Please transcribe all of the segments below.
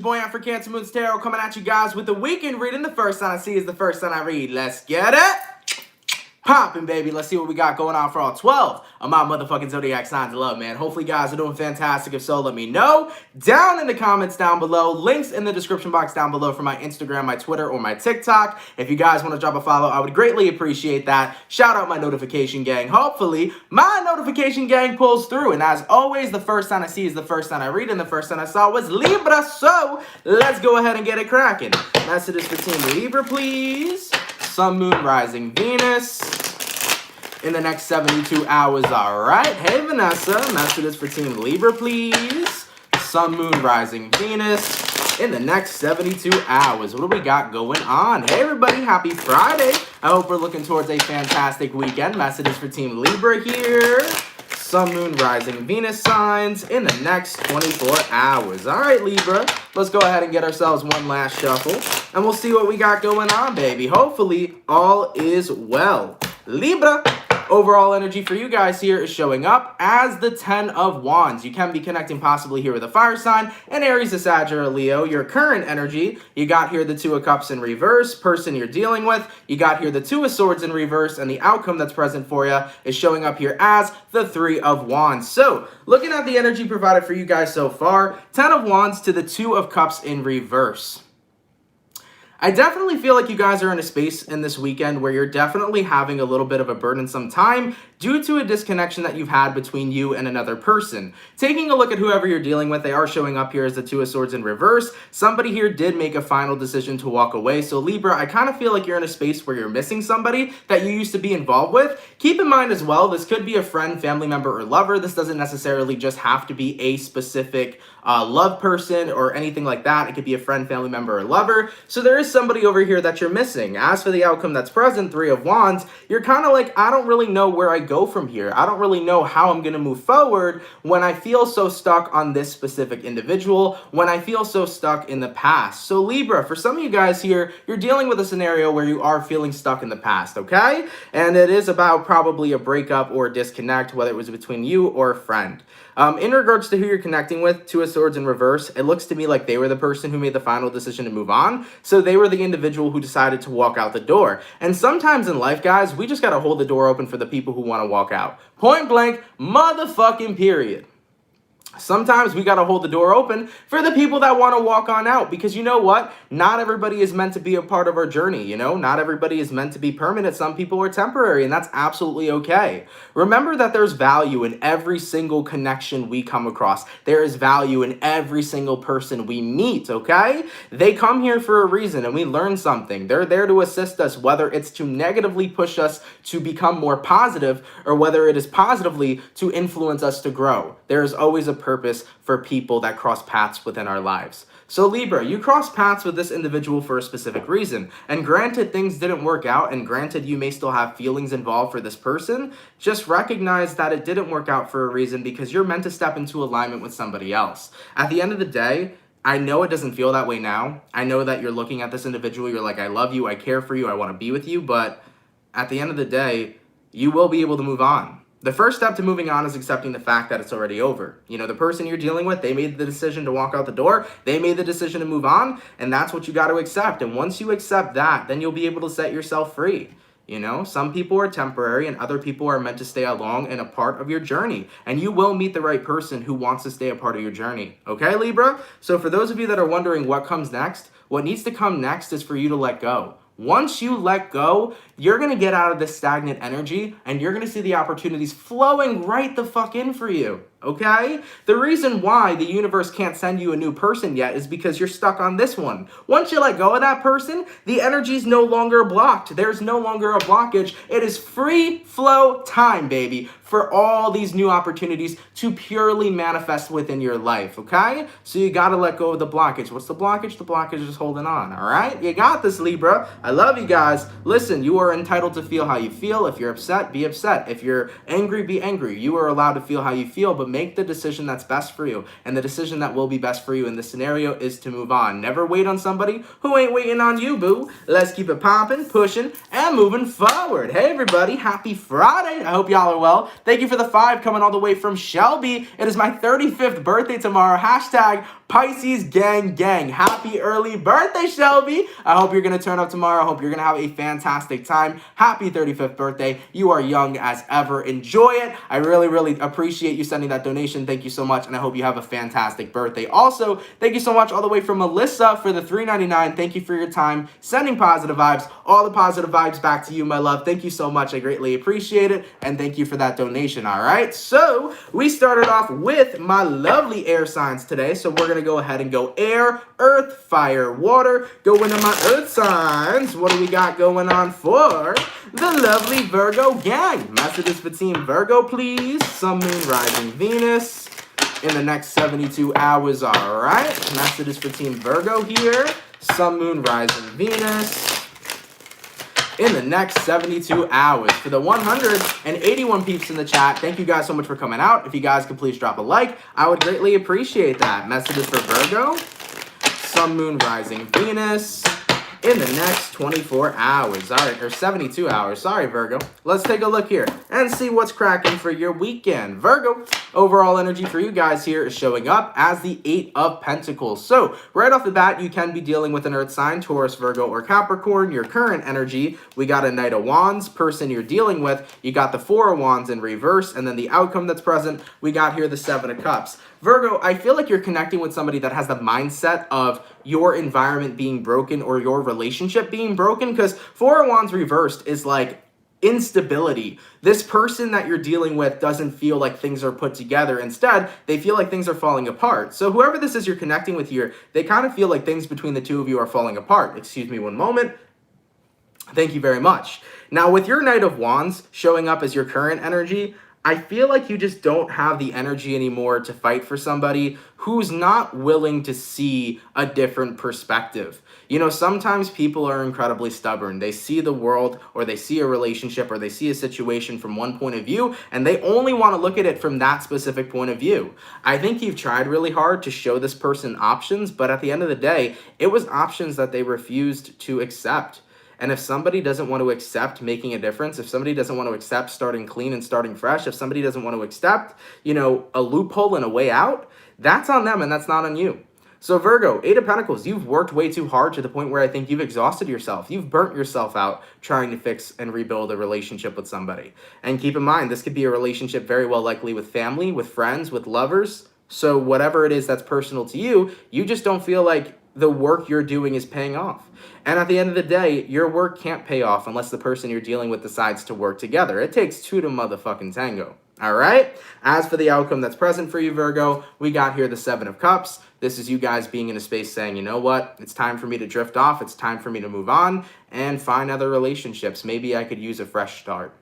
Boy out for CancerMoonsTarot coming at you guys with the weekend reading. The first sign I see is the first sign I read. Let's get it poppin', baby. Let's see what we got going on for all 12 of my motherfucking zodiac signs of love, man. Hopefully, you guys are doing fantastic. If so, let me know down in the comments down below. Links in the description box down below for my Instagram, my Twitter, or my TikTok. If you guys want to drop a follow, I would greatly appreciate that. Shout out my notification gang. Hopefully, my notification gang pulls through. And as always, the first sign I see is the first sign I read, and the first sign I saw was Libra. So let's go ahead and get it cracking. Messages for Team Libra, please. Sun, Moon, Rising, Venus in the next 72 hours. All right. Hey, Vanessa. Messages for Team Libra, please. Sun, Moon, Rising, Venus in the next 72 hours. What do we got going on? Hey, everybody. Happy Friday. I hope we're looking towards a fantastic weekend. Messages for Team Libra here. Sun, Moon, Rising, Venus signs in the next 24 hours. All right, Libra, let's go ahead and get ourselves one last shuffle, and we'll see what we got going on, baby. Hopefully, all is well. Libra, overall energy for you guys here is showing up as the 10 of Wands. You can be connecting possibly here with a fire sign, and Aries, a Sag, or a Leo. Your current energy, you got here the 2 of Cups in reverse, person you're dealing with. You got here the 2 of Swords in reverse, and the outcome that's present for you is showing up here as the 3 of Wands. So, looking at the energy provided for you guys so far, 10 of Wands to the 2 of Cups in reverse. I definitely feel like you guys are in a space in this weekend where you're definitely having a little bit of a burdensome time due to a disconnection that you've had between you and another person. Taking a look at whoever you're dealing with, they are showing up here as the 2 of Swords in reverse. Somebody here did make a final decision to walk away. So Libra, I kind of feel like you're in a space where you're missing somebody that you used to be involved with. Keep in mind as well, this could be a friend, family member, or lover. This doesn't necessarily just have to be a specific love person or anything like that. It could be a friend, family member, or lover. So there is somebody over here that you're missing. As for the outcome that's present, 3 of Wands, you're kind of like, I don't really know where I go from here. I don't really know how I'm going to move forward when I feel so stuck on this specific individual, when I feel so stuck in the past. So Libra, for some of you guys here, you're dealing with a scenario where you are feeling stuck in the past, okay? And it is about probably a breakup or a disconnect, whether it was between you or a friend. In regards to who you're connecting with, 2 of Swords in reverse, it looks to me like they were the person who made the final decision to move on. So they were the individual who decided to walk out the door. And sometimes in life, guys, we just got to hold the door open for the people who want to walk out. Point blank, motherfucking period. Sometimes we got to hold the door open for the people that want to walk on out, because you know what? Not everybody is meant to be a part of our journey, you know? Not everybody is meant to be permanent. Some people are temporary, and that's absolutely okay. Remember that there's value in every single connection we come across. There is value in every single person we meet, okay? They come here for a reason, and we learn something. They're there to assist us, whether it's to negatively push us to become more positive, or whether it is positively to influence us to grow. There is always a purpose for people that cross paths within our lives. So Libra, you cross paths with this individual for a specific reason. And granted, things didn't work out, and granted, you may still have feelings involved for this person. Just recognize that it didn't work out for a reason, because you're meant to step into alignment with somebody else. At the end of the day, I know it doesn't feel that way now. I know that you're looking at this individual, you're like, I love you, I care for you, I want to be with you. But at the end of the day, you will be able to move on. The first step to moving on is accepting the fact that it's already over. You know, the person you're dealing with, they made the decision to walk out the door. They made the decision to move on, and that's what you got to accept. And once you accept that, then you'll be able to set yourself free. You know, some people are temporary and other people are meant to stay along and a part of your journey. And you will meet the right person who wants to stay a part of your journey. Okay, Libra? So for those of you that are wondering what comes next, what needs to come next is for you to let go. Once you let go, you're going to get out of this stagnant energy and you're going to see the opportunities flowing right the fuck in for you. Okay? The reason why the universe can't send you a new person yet is because you're stuck on this one. Once you let go of that person, the energy is no longer blocked. There's no longer a blockage. It is free flow time, baby, for all these new opportunities to purely manifest within your life, okay? So you got to let go of the blockage. What's the blockage? The blockage is holding on, all right? You got this, Libra. I love you guys. Listen, you are entitled to feel how you feel. If you're upset, be upset. If you're angry, be angry. You are allowed to feel how you feel, but make the decision that's best for you. And the decision that will be best for you in this scenario is to move on. Never wait on somebody who ain't waiting on you, boo. Let's keep it popping, pushing, and moving forward. Hey, everybody. Happy Friday. I hope y'all are well. Thank you for the 5 coming all the way from Shelby. It is my 35th birthday tomorrow. Hashtag Pisces gang gang. Happy early birthday, Shelby. I hope you're going to turn up tomorrow. I hope you're going to have a fantastic time. Happy 35th birthday. You are young as ever. Enjoy it. I really, really appreciate you sending that donation. Thank you so much, and I hope you have a fantastic birthday. Also, thank you so much all the way from Melissa for the $3.99. Thank you for your time sending positive vibes. All the positive vibes back to you, my love. Thank you so much. I greatly appreciate it, and thank you for that donation, all right? So, we started off with my lovely air signs today, so we're going to go ahead and go air, earth, fire, water. Go into my earth signs. What do we got going on for the lovely Virgo gang? Messages for Team Virgo, please. Sun, Moon, Rising, Venus in the next 72 hours, all right? Messages for Team Virgo here. Sun, Moon, Rising, Venus in the next 72 hours. For the 181 peeps in the chat, thank you guys so much for coming out. If you guys could please drop a like, I would greatly appreciate that. Messages for Virgo. Sun, Moon, Rising, Venus in the next 24 hours. All right, or 72 hours. Sorry, Virgo. Let's take a look here and see what's cracking for your weekend. Virgo, overall energy for you guys here is showing up as the 8 of Pentacles. So, right off the bat, you can be dealing with an earth sign, Taurus, Virgo, or Capricorn. Your current energy, we got a Knight of Wands. Person you're dealing with, you got the 4 of Wands in reverse. And then the outcome that's present, we got here the 7 of Cups. Virgo, I feel like you're connecting with somebody that has the mindset of your environment being broken or your relationship being broken, because 4 of Wands reversed is like instability. This person that you're dealing with doesn't feel like things are put together. Instead, they feel like things are falling apart. So whoever this is you're connecting with here, they kind of feel like things between the two of you are falling apart. Excuse me one moment. Thank you very much. Now, with your Knight of Wands showing up as your current energy, I feel like you just don't have the energy anymore to fight for somebody who's not willing to see a different perspective. You know, sometimes people are incredibly stubborn. They see the world, or they see a relationship, or they see a situation from one point of view, and they only want to look at it from that specific point of view. I think you've tried really hard to show this person options, but at the end of the day, it was options that they refused to accept. And if somebody doesn't want to accept making a difference, if somebody doesn't want to accept starting clean and starting fresh, if somebody doesn't want to accept, you know, a loophole and a way out, that's on them and that's not on you. So Virgo, 8 of Pentacles, you've worked way too hard to the point where I think you've exhausted yourself. You've burnt yourself out trying to fix and rebuild a relationship with somebody. And keep in mind, this could be a relationship very well likely with family, with friends, with lovers. So whatever it is that's personal to you, you just don't feel like the work you're doing is paying off. And at the end of the day, your work can't pay off unless the person you're dealing with decides to work together. It takes 2 to motherfucking tango. All right? As for the outcome that's present for you, Virgo, we got here the 7 of Cups. This is you guys being in a space saying, you know what? It's time for me to drift off. It's time for me to move on and find other relationships. Maybe I could use a fresh start.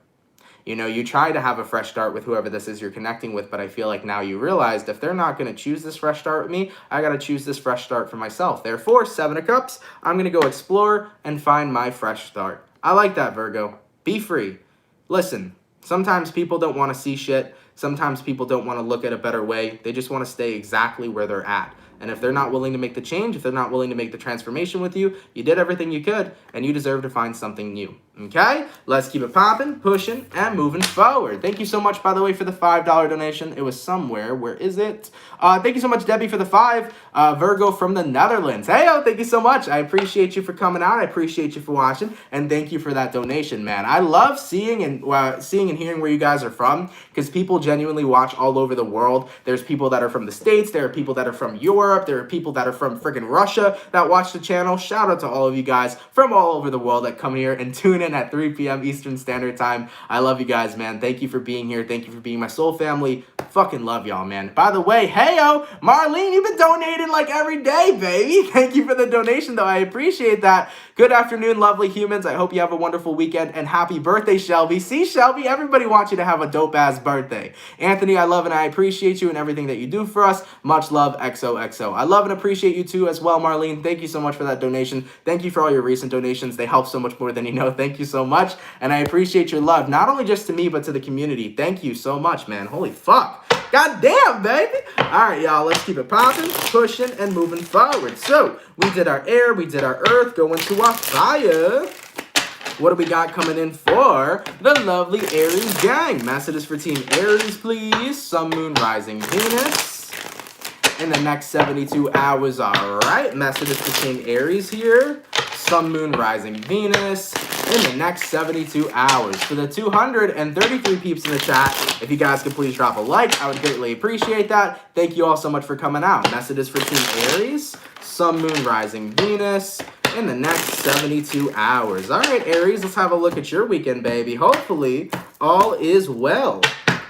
You know, you try to have a fresh start with whoever this is you're connecting with, but I feel like now you realized if they're not going to choose this fresh start with me, I got to choose this fresh start for myself. Therefore, 7 of Cups, I'm going to go explore and find my fresh start. I like that, Virgo. Be free. Listen, sometimes people don't want to see shit. Sometimes people don't want to look at a better way. They just want to stay exactly where they're at. And if they're not willing to make the change, if they're not willing to make the transformation with you, you did everything you could, and you deserve to find something new. Okay? Let's keep it popping, pushing, and moving forward. Thank you so much, by the way, for the $5 donation. It was somewhere. Where is it? Thank you so much, Debbie, for the 5. Virgo from the Netherlands. Hey-o, thank you so much. I appreciate you for coming out. I appreciate you for watching, and thank you for that donation, man. I love seeing and hearing where you guys are from, because people genuinely watch all over the world. There's people that are from the States. There are people that are from Europe. There are people that are from freaking Russia that watch the channel. Shout out to all of you guys from all over the world that come here and tune in at 3 p.m. Eastern Standard Time. I love you guys, man. Thank you for being here. Thank you for being my soul family. Fucking love y'all, man. By the way, hey-o, Marlene, you've been donating like every day, baby. Thank you for the donation, though. I appreciate that. Good afternoon, lovely humans. I hope you have a wonderful weekend, and happy birthday, Shelby. See, Shelby, everybody wants you to have a dope-ass birthday. Anthony, I love and I appreciate you and everything that you do for us. Much love, XOXO. I love and appreciate you, too, as well, Marlene. Thank you so much for that donation. Thank you for all your recent donations. They help so much more than you know. Thank you so much, and I appreciate your love, not only just to me, but to the community. Thank you so much, man. Holy fuck. God damn, baby. All right, y'all, let's keep it popping, pushing, and moving forward. So we did our air, we did our earth, go into our fire. What do we got coming in for the lovely Aries gang? Messages for Team Aries, please. Sun, Moon, Rising, Venus in the next 72 hours. All right. Messages for Team Aries here. Sun, Moon, Rising, Venus in the next 72 hours. For the 233 peeps in the chat, if you guys could please drop a like, I would greatly appreciate that. Thank you all so much for coming out. Messages for Team Aries. Sun, Moon, Rising, Venus in the next 72 hours. All right, Aries, let's have a look at your weekend, baby. Hopefully, all is well.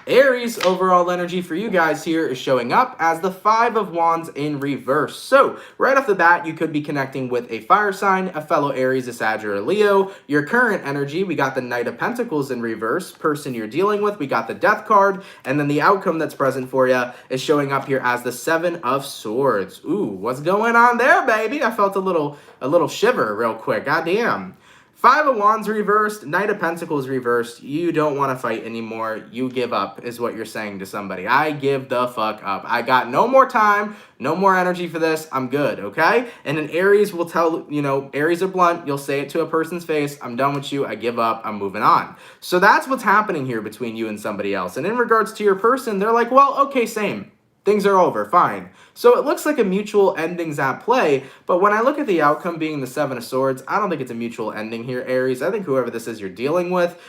Aries, overall energy for you guys here is showing up as the Five of Wands in reverse. So, right off the bat, you could be connecting with a fire sign, a fellow Aries, a Sag, or a Leo. Your current energy, we got the Knight of Pentacles in reverse. Person you're dealing with, we got the Death card. And then the outcome that's present for you is showing up here as the Seven of Swords. Ooh, what's going on there, baby? I felt a little shiver real quick. Goddamn. Five of Wands reversed, Knight of Pentacles reversed. You don't want to fight anymore. You give up is what you're saying to somebody. I give the fuck up. I got no more time, no more energy for this. I'm good, okay? And an Aries will tell, Aries are blunt. You'll say it to a person's face. I'm done with you. I give up. I'm moving on. So that's what's happening here between you and somebody else. And in regards to your person, they're like, well, okay, same. Things are over, fine. So it looks like a mutual ending's at play, but when I look at the outcome being the Seven of Swords, I don't think it's a mutual ending here, Aries. I think whoever this is you're dealing with,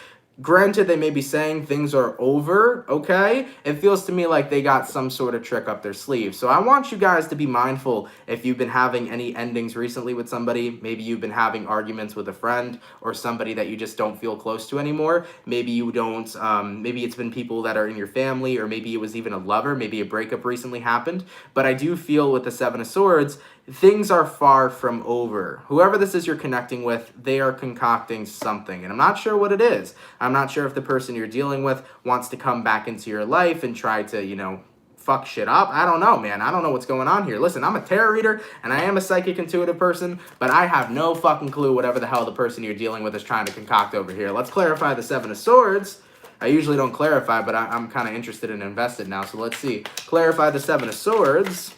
granted, they may be saying things are over, okay? It feels to me like they got some sort of trick up their sleeve. So I want you guys to be mindful if you've been having any endings recently with somebody. Maybe you've been having arguments with a friend or somebody that you just don't feel close to anymore. Maybe you don't, maybe it's been people that are in your family, or maybe it was even a lover. Maybe a breakup recently happened. But I do feel with the Seven of Swords, things are far from over. Whoever this is you're connecting with, they are concocting something. And I'm not sure what it is. I'm not sure if the person you're dealing with wants to come back into your life and try to, fuck shit up. I don't know, man. I don't know what's going on here. Listen, I'm a tarot reader and I am a psychic intuitive person, but I have no fucking clue whatever the hell the person you're dealing with is trying to concoct over here. Let's clarify the Seven of Swords. I usually don't clarify, but I'm kind of interested and invested now. So let's see. Clarify the Seven of Swords.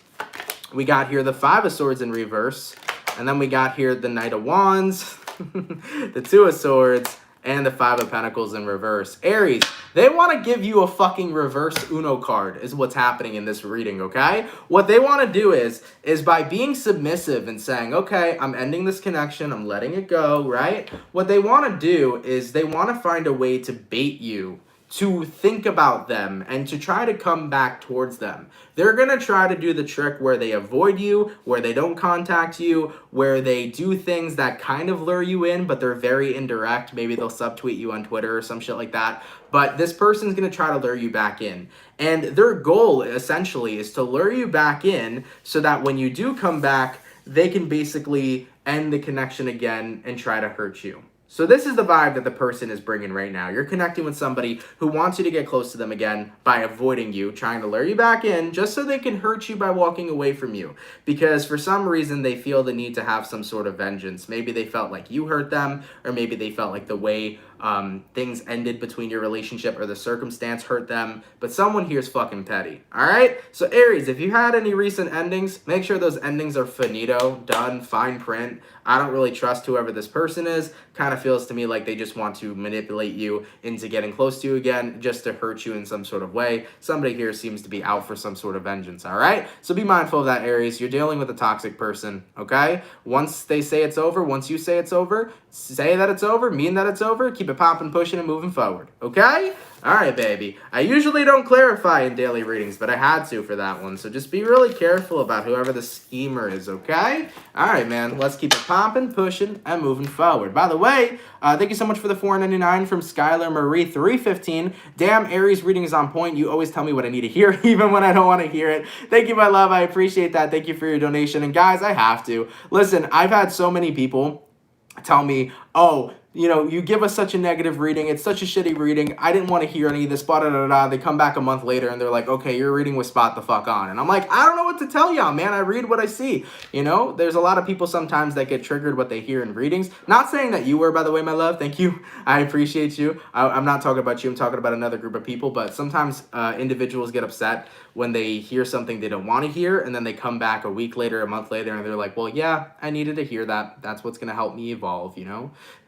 We got here the Five of Swords in reverse. And then we got here the Knight of Wands, the Two of Swords, and the Five of Pentacles in reverse. Aries, they want to give you a fucking reverse Uno card is what's happening in this reading, okay? What they want to do is by being submissive and saying, okay, I'm ending this connection, I'm letting it go, right? What they want to do is they want to find a way to bait you to think about them and to try to come back towards them. They're going to try to do the trick where they avoid you, where they don't contact you, where they do things that kind of lure you in, but they're very indirect. Maybe they'll subtweet you on Twitter or some shit like that. But this person's going to try to lure you back in. And their goal, essentially, is to lure you back in so that when you do come back, they can basically end the connection again and try to hurt you. So this is the vibe that the person is bringing right now. You're connecting with somebody who wants you to get close to them again by avoiding you, trying to lure you back in just so they can hurt you by walking away from you. Because for some reason, they feel the need to have some sort of vengeance. Maybe they felt like you hurt them, or maybe they felt like the way things ended between your relationship or the circumstance hurt them. But someone here is fucking petty, all right? So Aries, if you had any recent endings, make sure those endings are finito, done, fine print. I don't really trust whoever this person is. Kind of feels to me like they just want to manipulate you into getting close to you again just to hurt you in some sort of way. Somebody here seems to be out for some sort of vengeance, all right? So be mindful of that, Aries. You're dealing with a toxic person, okay? Once they say it's over, once you say it's over, say that it's over, mean that it's over, keep it popping, pushing, and moving forward, okay? All right, baby. I usually don't clarify in daily readings, but I had to for that one. So just be really careful about whoever the schemer is, okay? All right, man. Let's keep it popping, pushing, and moving forward. By the way, thank you so much for the $4.99 from Skylar Marie 315. Damn, Aries reading is on point. You always tell me what I need to hear, even when I don't want to hear it. Thank you, my love. I appreciate that. Thank you for your donation. And guys, I have to. Listen, I've had so many people tell me, oh, you give us such a negative reading. It's such a shitty reading. I didn't want to hear any of this. They come back a month later and they're like, okay, your reading was spot the fuck on. And I'm like, I don't know what to tell y'all, man. I read what I see. There's a lot of people sometimes that get triggered what they hear in readings. Not saying that you were, by the way, my love. Thank you. I appreciate you. I'm not talking about you. I'm talking about another group of people. But sometimes individuals get upset when they hear something they don't want to hear, and then they come back a week later, a month later, and they're like, well, yeah, I needed to hear that. That's what's going to help me evolve,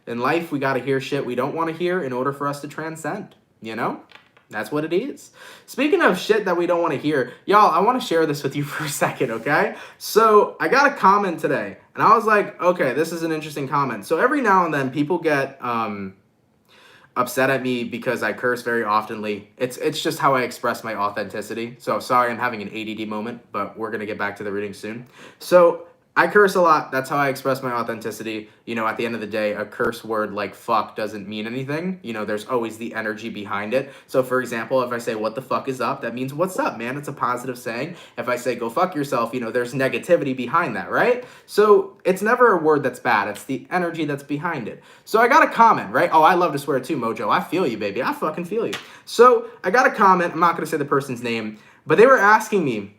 In life, we got to hear shit we don't want to hear in order for us to transcend, you know? That's what it is. Speaking of shit that we don't want to hear, y'all, I want to share this with you for a second, okay? So I got a comment today, and I was like, okay, this is an interesting comment. So every now and then, people get upset at me because I curse very oftenly. It's just how I express my authenticity. So sorry, I'm having an ADD moment, but we're gonna get back to the reading soon. So I curse a lot. That's how I express my authenticity. You know, at the end of the day, a curse word like fuck doesn't mean anything. You know, there's always the energy behind it. So for example, if I say what the fuck is up, that means what's up, man. It's a positive saying. If I say go fuck yourself, you know, there's negativity behind that, right? So it's never a word that's bad. It's the energy that's behind it. So I got a comment, right? Oh, I love to swear too, Mojo. I feel you, baby. I fucking feel you. So I got a comment. I'm not going to say the person's name, but they were asking me,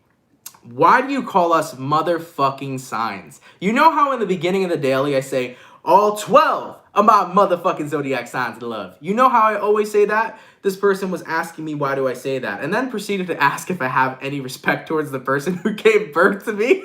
why do you call us motherfucking signs? You know how in the beginning of the daily I say, all 12 of my motherfucking zodiac signs of love. You know how I always say that? This person was asking me, why do I say that? And then proceeded to ask if I have any respect towards the person who gave birth to me.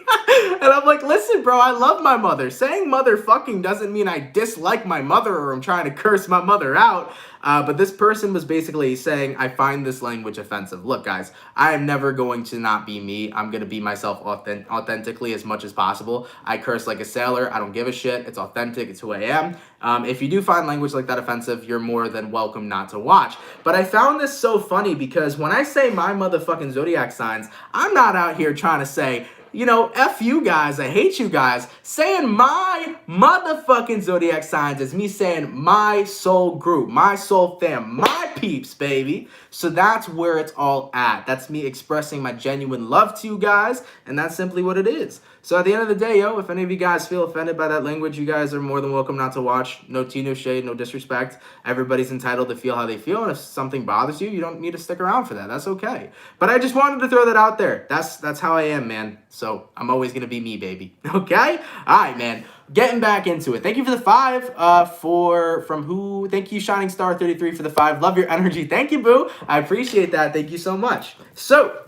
And I'm like, listen, bro, I love my mother. Saying motherfucking doesn't mean I dislike my mother or I'm trying to curse my mother out. But this person was basically saying, I find this language offensive. Look, guys, I am never going to not be me. I'm going to be myself authentically as much as possible. I curse like a sailor. I don't give a shit. It's authentic. It's who I am. If you do find language like that offensive, you're more than welcome not to watch. But I found this so funny because when I say my motherfucking zodiac signs, I'm not out here trying to say, you know, F you guys, I hate you guys. Saying my motherfucking zodiac signs is me saying my soul group, my soul fam, my peeps, baby. So that's where it's all at. That's me expressing my genuine love to you guys, and that's simply what it is. So at the end of the day, yo, if any of you guys feel offended by that language, you guys are more than welcome not to watch. No tea, no shade, no disrespect. Everybody's entitled to feel how they feel, and if something bothers you, you don't need to stick around for that. That's okay. But I just wanted to throw that out there. That's how I am, man. So I'm always going to be me, baby. Okay? All right, man. Getting back into it. Thank you for the 5. Thank you, Shining Star 33 for the 5. Love your energy. Thank you, boo. I appreciate that. Thank you so much. So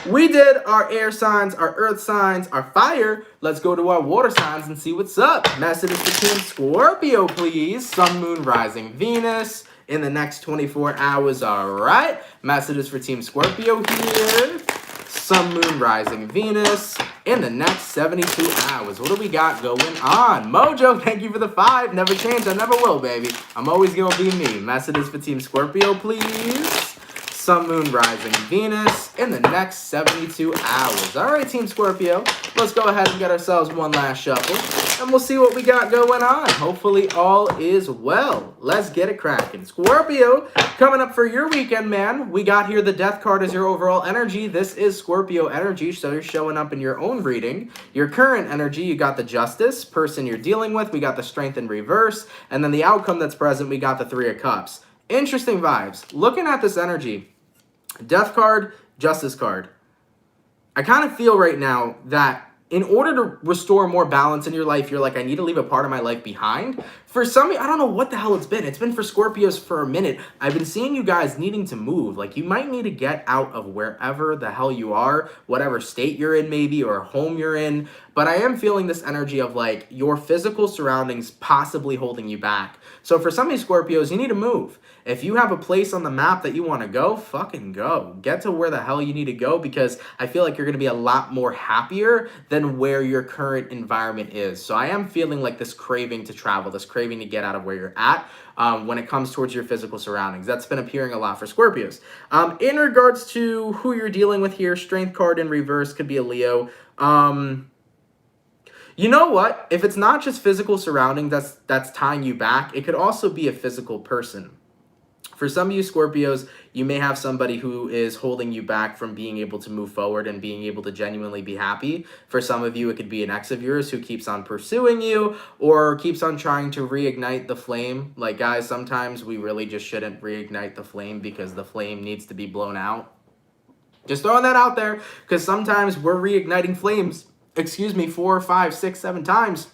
we did our air signs, our earth signs, our fire. Let's go to our water signs and see what's up. Messages for Team Scorpio, please. Sun, Moon, Rising, Venus in the next 24 hours. All right. Messages for Team Scorpio here. Sun, Moon, Rising, Venus in the next 72 hours. What do we got going on? Mojo, thank you for the 5. Never change. I never will, baby. I'm always going to be me. Messages for Team Scorpio, please. Sun, Moon, Rising, Venus in the next 72 hours. All right, Team Scorpio, let's go ahead and get ourselves one last shuffle, and we'll see what we got going on. Hopefully, all is well. Let's get it cracking. Scorpio, coming up for your weekend, man. We got here the Death card as your overall energy. This is Scorpio energy, so you're showing up in your own reading. Your current energy, you got the Justice, person you're dealing with. We got the Strength in reverse, and then the outcome that's present, we got the 3 of Cups. Interesting vibes. Looking at this energy, Death card, Justice card. I kind of feel right now that in order to restore more balance in your life, you're like, I need to leave a part of my life behind. For some, I don't know what the hell it's been. It's been for Scorpios for a minute. I've been seeing you guys needing to move. Like, you might need to get out of wherever the hell you are, whatever state you're in maybe, or home you're in. But I am feeling this energy of, like, your physical surroundings possibly holding you back. So for some of you Scorpios, you need to move. If you have a place on the map that you want to go, fucking go. Get to where the hell you need to go, because I feel like you're going to be a lot more happier than where your current environment is. So I am feeling like this craving to travel, this craving to get out of where you're at when it comes towards your physical surroundings. That's been appearing a lot for Scorpios. In regards to who you're dealing with here, Strength card in reverse could be a Leo. You know what? If it's not just physical surroundings that's tying you back, it could also be a physical person. For some of you Scorpios, you may have somebody who is holding you back from being able to move forward and being able to genuinely be happy. For some of you, it could be an ex of yours who keeps on pursuing you or keeps on trying to reignite the flame. Like, guys, sometimes we really just shouldn't reignite the flame because the flame needs to be blown out. Just throwing that out there, because sometimes we're reigniting flames, 4, 5, 6, 7 times.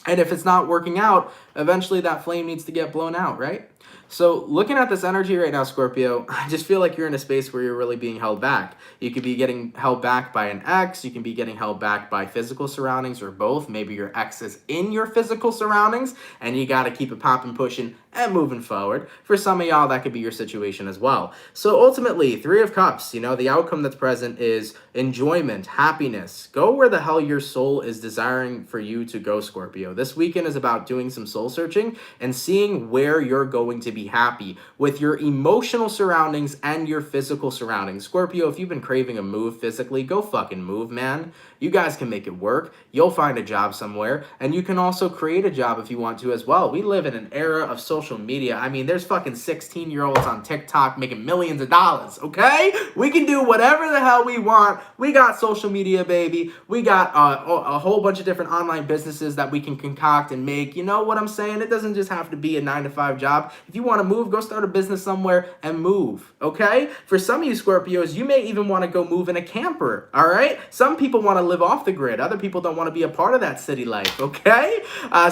And if it's not working out, eventually that flame needs to get blown out, right? So looking at this energy right now, Scorpio, I just feel like you're in a space where you're really being held back. You could be getting held back by an ex. You can be getting held back by physical surroundings or both. Maybe your ex is in your physical surroundings and you got to keep it popping, pushing, and moving forward. For some of y'all, that could be your situation as well. So ultimately, Three of Cups, you know, the outcome that's present is enjoyment, happiness. Go where the hell your soul is desiring for you to go, Scorpio. This weekend is about doing some soul searching and seeing where you're going to be happy with your emotional surroundings and your physical surroundings. Scorpio, if you've been craving a move physically, go fucking move, man. You guys can make it work. You'll find a job somewhere, and you can also create a job if you want to as well. We live in an era of social media. I mean, there's fucking 16-year-olds on TikTok making millions of dollars, okay? We can do whatever the hell we want. We got social media, baby. We got a whole bunch of different online businesses that we can concoct and make. You know what I'm saying? It doesn't just have to be a 9-to-5 job. If you want to move, go start a business somewhere and move, okay? For some of you Scorpios, you may even want to go move in a camper, all right? Some people want to live off the grid. Other people don't want to be a part of that city life, okay?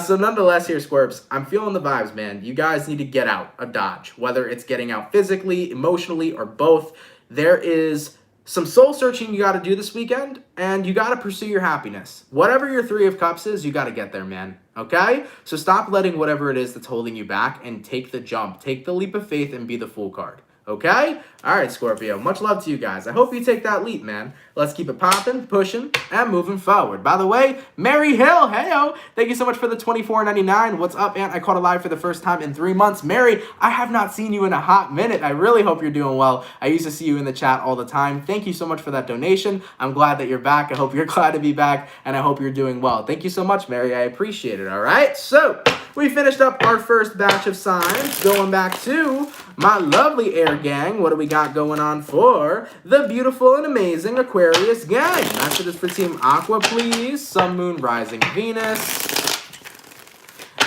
So nonetheless here, Scorps, I'm feeling the vibes, man. You guys need to get out of Dodge, whether it's getting out physically, emotionally, or both. There is some soul searching you got to do this weekend, and you got to pursue your happiness. Whatever your Three of Cups is, you got to get there, man. Okay? So stop letting whatever it is that's holding you back and take the jump. Take the leap of faith and be the Fool card. Okay? All right, Scorpio. Much love to you guys. I hope you take that leap, man. Let's keep it popping, pushing, and moving forward. By the way, Mary Hill, heyo. Thank you so much for the $24.99. What's up, Aunt? I caught a live for the first time in 3 months. Mary, I have not seen you in a hot minute. I really hope you're doing well. I used to see you in the chat all the time. Thank you so much for that donation. I'm glad that you're back. I hope you're glad to be back, and I hope you're doing well. Thank you so much, Mary. I appreciate it, all right? So we finished up our first batch of signs. Going back to my lovely air gang, what do we got going on for the beautiful and amazing Aquarius gang? Message is for Team Aqua, please. Sun, Moon, Rising, Venus.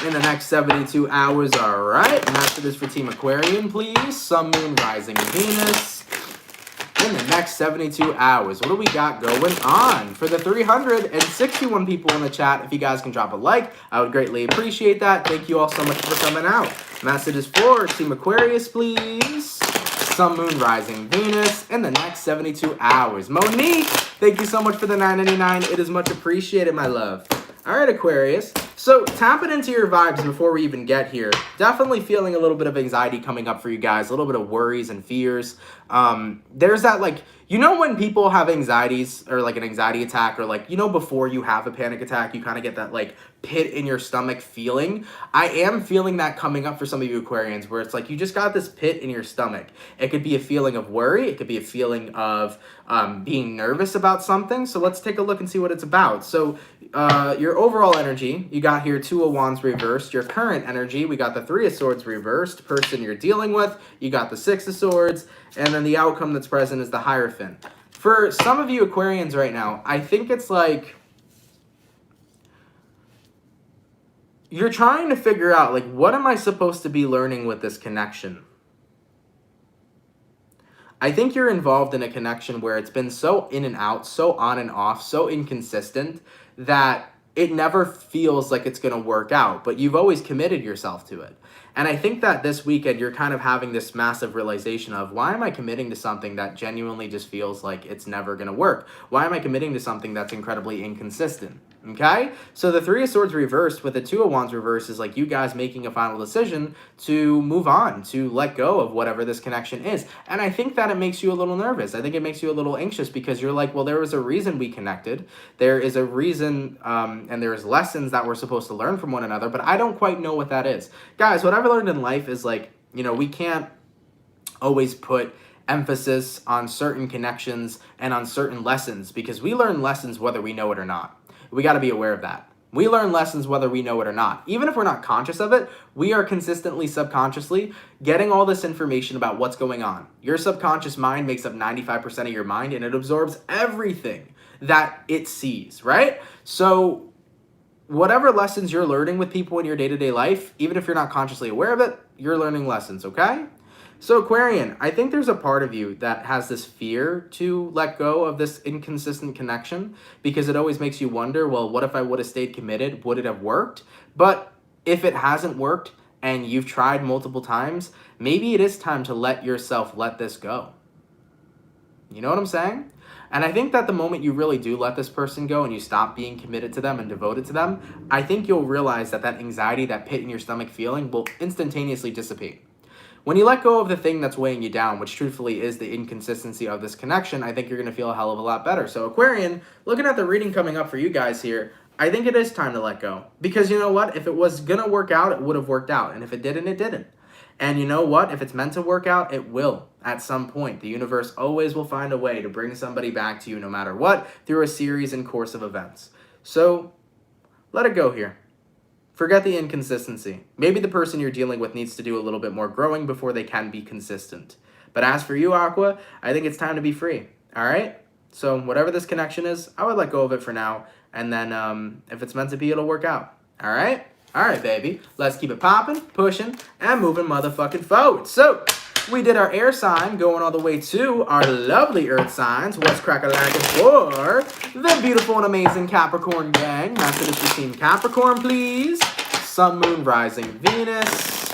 In the next 72 hours, all right. Message is for Team Aquarian, please. Sun, Moon, Rising, Venus. In the next 72 hours, what do we got going on? For the 361 people in the chat, if you guys can drop a like, I would greatly appreciate that. Thank you all so much for coming out. Message is for Team Aquarius, please. Sun, Moon, Rising, Venus in the next 72 hours. Monique, thank you so much for the $9.99. It is much appreciated, my love. All right, Aquarius. So tapping into your vibes before we even get here. Definitely feeling a little bit of anxiety coming up for you guys. A little bit of worries and fears. There's that, like, you know when people have anxieties or like an anxiety attack or like, you know, before you have a panic attack, you kind of get that like pit in your stomach feeling. I am feeling that coming up for some of you Aquarians where it's like you just got this pit in your stomach. It could be a feeling of worry. It could be a feeling of being nervous about something. So let's take a look and see what it's about. So your overall energy, you got here Two of Wands reversed. Your current energy, we got the Three of Swords reversed. Person you're dealing with, you got the Six of Swords. And then the outcome that's present is the Hierophant. For some of you Aquarians right now, I think it's like you're trying to figure out, like, what am I supposed to be learning with this connection? I think you're involved in a connection where it's been so in and out, so on and off, so inconsistent that it never feels like it's going to work out, but you've always committed yourself to it. And I think that this weekend you're kind of having this massive realization of, why am I committing to something that genuinely just feels like it's never going to work? Why am I committing to something that's incredibly inconsistent? Okay? So the Three of Swords reversed with the Two of Wands reversed is like you guys making a final decision to move on, to let go of whatever this connection is. And I think that it makes you a little nervous. I think it makes you a little anxious because you're like, well, there was a reason we connected. There is a reason and there's lessons that we're supposed to learn from one another, but I don't quite know what that is. Guys, what I've learned in life is like, you know, we can't always put emphasis on certain connections and on certain lessons because we learn lessons whether we know it or not. We got to be aware of that. We learn lessons whether we know it or not. Even if we're not conscious of it, we are consistently, subconsciously getting all this information about what's going on. Your subconscious mind makes up 95% of your mind and it absorbs everything that it sees, right? So whatever lessons you're learning with people in your day-to-day life, even if you're not consciously aware of it, you're learning lessons, okay? So Aquarian, I think there's a part of you that has this fear to let go of this inconsistent connection because it always makes you wonder, well, what if I would have stayed committed? Would it have worked? But if it hasn't worked, and you've tried multiple times, maybe it is time to let yourself let this go. You know what I'm saying? And I think that the moment you really do let this person go and you stop being committed to them and devoted to them, I think you'll realize that that anxiety, that pit in your stomach feeling will instantaneously dissipate. When you let go of the thing that's weighing you down, which truthfully is the inconsistency of this connection, I think you're going to feel a hell of a lot better. So Aquarian, looking at the reading coming up for you guys here, I think it is time to let go. Because you know what? If it was going to work out, it would have worked out. And if it didn't, it didn't. And you know what? If it's meant to work out, it will at some point. The universe always will find a way to bring somebody back to you no matter what through a series and course of events. So let it go here. Forget the inconsistency. Maybe the person you're dealing with needs to do a little bit more growing before they can be consistent. But as for you, Aqua, I think it's time to be free. All right? So whatever this connection is, I would let go of it for now. And then if it's meant to be, it'll work out. All right? All right, baby. Let's keep it popping, pushing, and moving motherfucking forward. So we did our air sign, going all the way to our lovely earth signs. What's crack-a-lackin' for the beautiful and amazing Capricorn gang? Messages for Team Capricorn, please. Sun, Moon, Rising, Venus.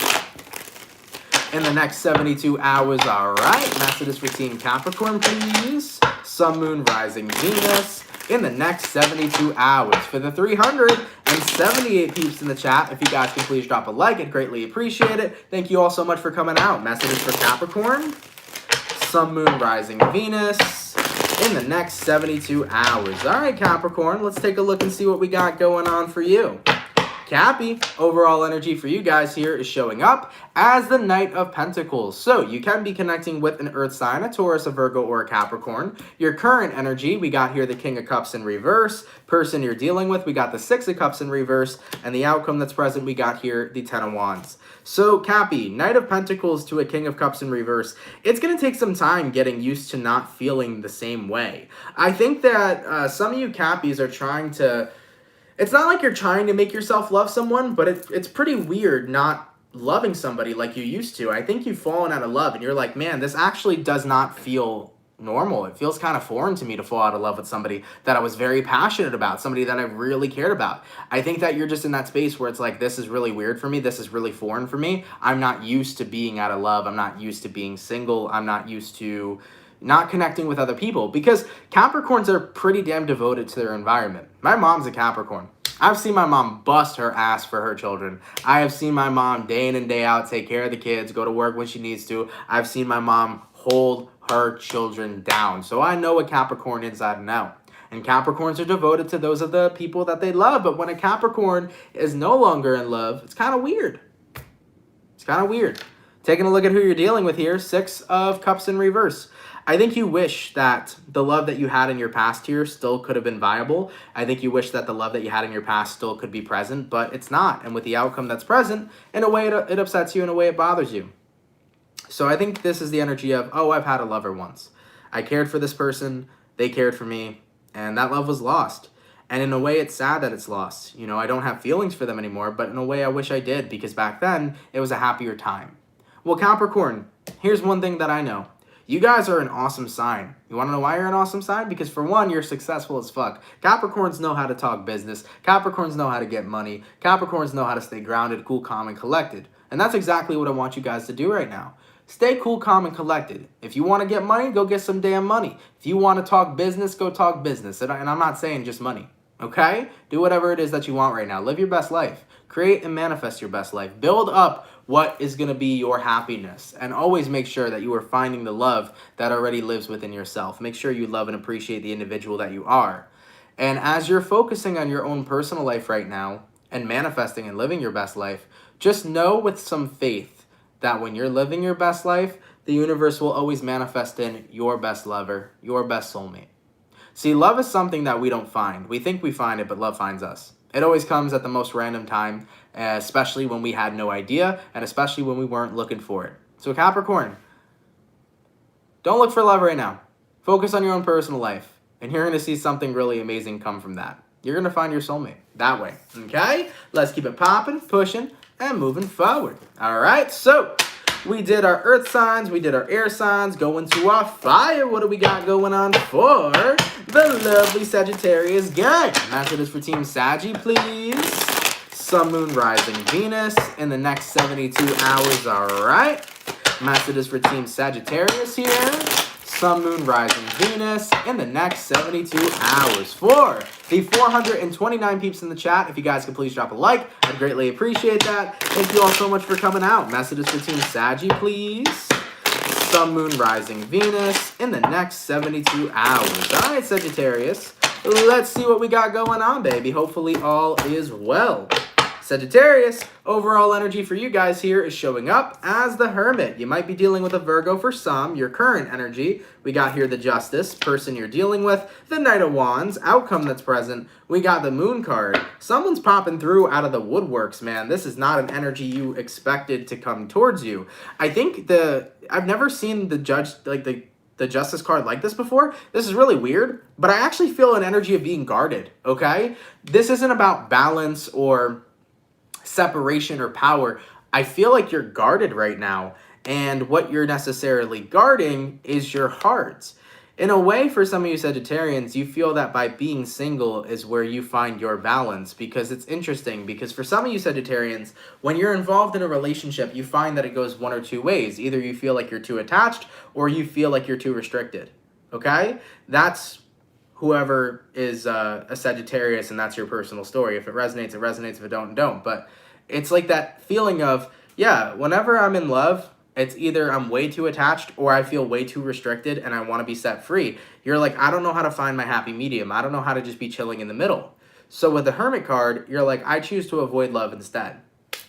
In the next 72 hours, all right. Messages for Team Capricorn, please. Sun, Moon, Rising, Venus. In the next 72 hours. For the 378 peeps in the chat, if you guys can please drop a like, I'd greatly appreciate it. Thank you all so much for coming out. Messages for Capricorn, Sun, Moon, Rising, Venus, in the next 72 hours. All right, Capricorn, let's take a look and see what we got going on for you. Cappy, overall energy for you guys here is showing up as the Knight of Pentacles. So you can be connecting with an earth sign, a Taurus, a Virgo, or a Capricorn. Your current energy, we got here the King of Cups in reverse. Person you're dealing with, we got the Six of Cups in reverse. And the outcome that's present, we got here the Ten of Wands. So Cappy, Knight of Pentacles to a King of Cups in reverse. It's going to take some time getting used to not feeling the same way. I think that some of you Cappies are trying to... It's not like you're trying to make yourself love someone, but it's pretty weird not loving somebody like you used to. I think you've fallen out of love and you're like, man, this actually does not feel normal. It feels kind of foreign to me to fall out of love with somebody that I was very passionate about, somebody that I really cared about. I think that you're just in that space where it's like, this is really weird for me. This is really foreign for me. I'm not used to being out of love. I'm not used to being single. I'm not used to not connecting with other people, because Capricorns are pretty damn devoted to their environment. My mom's a Capricorn. I've seen my mom bust her ass for her children. I have seen my mom day in and day out take care of the kids, go to work when she needs to. I've seen my mom hold her children down. So I know a Capricorn inside and out. And Capricorns are devoted to those of the people that they love. But when a Capricorn is no longer in love, it's kind of weird. It's kind of weird. Taking a look at who you're dealing with here, Six of Cups in reverse. I think you wish that the love that you had in your past here still could have been viable. I think you wish that the love that you had in your past still could be present, but it's not. And with the outcome that's present, in a way it upsets you, in a way it bothers you. So I think this is the energy of, oh, I've had a lover once. I cared for this person, they cared for me, and that love was lost. And in a way, it's sad that it's lost. You know, I don't have feelings for them anymore, but in a way I wish I did, because back then, it was a happier time. Well, Capricorn, here's one thing that I know. You guys are an awesome sign. You want to know why you're an awesome sign? Because for one, you're successful as fuck. Capricorns know how to talk business. Capricorns know how to get money. Capricorns know how to stay grounded, cool, calm, and collected. And that's exactly what I want you guys to do right now. Stay cool, calm, and collected. If you want to get money, go get some damn money. If you want to talk business, go talk business. And I'm not saying just money, okay? Do whatever it is that you want right now. Live your best life. Create and manifest your best life. Build up what is going to be your happiness. And always make sure that you are finding the love that already lives within yourself. Make sure you love and appreciate the individual that you are. And as you're focusing on your own personal life right now and manifesting and living your best life, just know with some faith that when you're living your best life, the universe will always manifest in your best lover, your best soulmate. See, love is something that we don't find. We think we find it, but love finds us. It always comes at the most random time, especially when we had no idea, and especially when we weren't looking for it. So Capricorn, don't look for love right now. Focus on your own personal life, and you're going to see something really amazing come from that. You're going to find your soulmate that way, okay? Let's keep it popping, pushing, and moving forward. All right, so we did our earth signs, we did our air signs, going to our fire. What do we got going on for the lovely Sagittarius gang? Messages for Team Saggy, please. Sun, Moon, Rising, Venus in the next 72 hours. All right. Message is for Team Sagittarius here. Sun, Moon, Rising, Venus in the next 72 hours. For the 429 peeps in the chat, if you guys could please drop a like, I'd greatly appreciate that. Thank you all so much for coming out. Messages for Team Saggy, please. Sun, Moon, Rising, Venus in the next 72 hours. All right, Sagittarius. Let's see what we got going on, baby. Hopefully all is well. Sagittarius, overall energy for you guys here is showing up as the Hermit. You might be dealing with a Virgo for some. Your current energy, we got here the Justice, person you're dealing with, the Knight of Wands, outcome that's present. We got the Moon card. Someone's popping through out of the woodworks, man. This is not an energy you expected to come towards you. I think I've never seen the Judge, like the Justice card like this before. This is really weird, but I actually feel an energy of being guarded, okay? This isn't about balance or separation or power. I feel like you're guarded right now, and what you're necessarily guarding is your heart. In a way, for some of you Sagittarians, you feel that by being single is where you find your balance, because it's interesting, because for some of you Sagittarians, when you're involved in a relationship, you find that it goes one or two ways. Either you feel like you're too attached, or you feel like you're too restricted, okay? That's whoever is a Sagittarius, and that's your personal story. If it resonates, it resonates. If it don't. But it's like that feeling of, yeah, whenever I'm in love, it's either I'm way too attached or I feel way too restricted and I want to be set free. You're like, I don't know how to find my happy medium. I don't know how to just be chilling in the middle. So with the Hermit card, you're like, I choose to avoid love instead.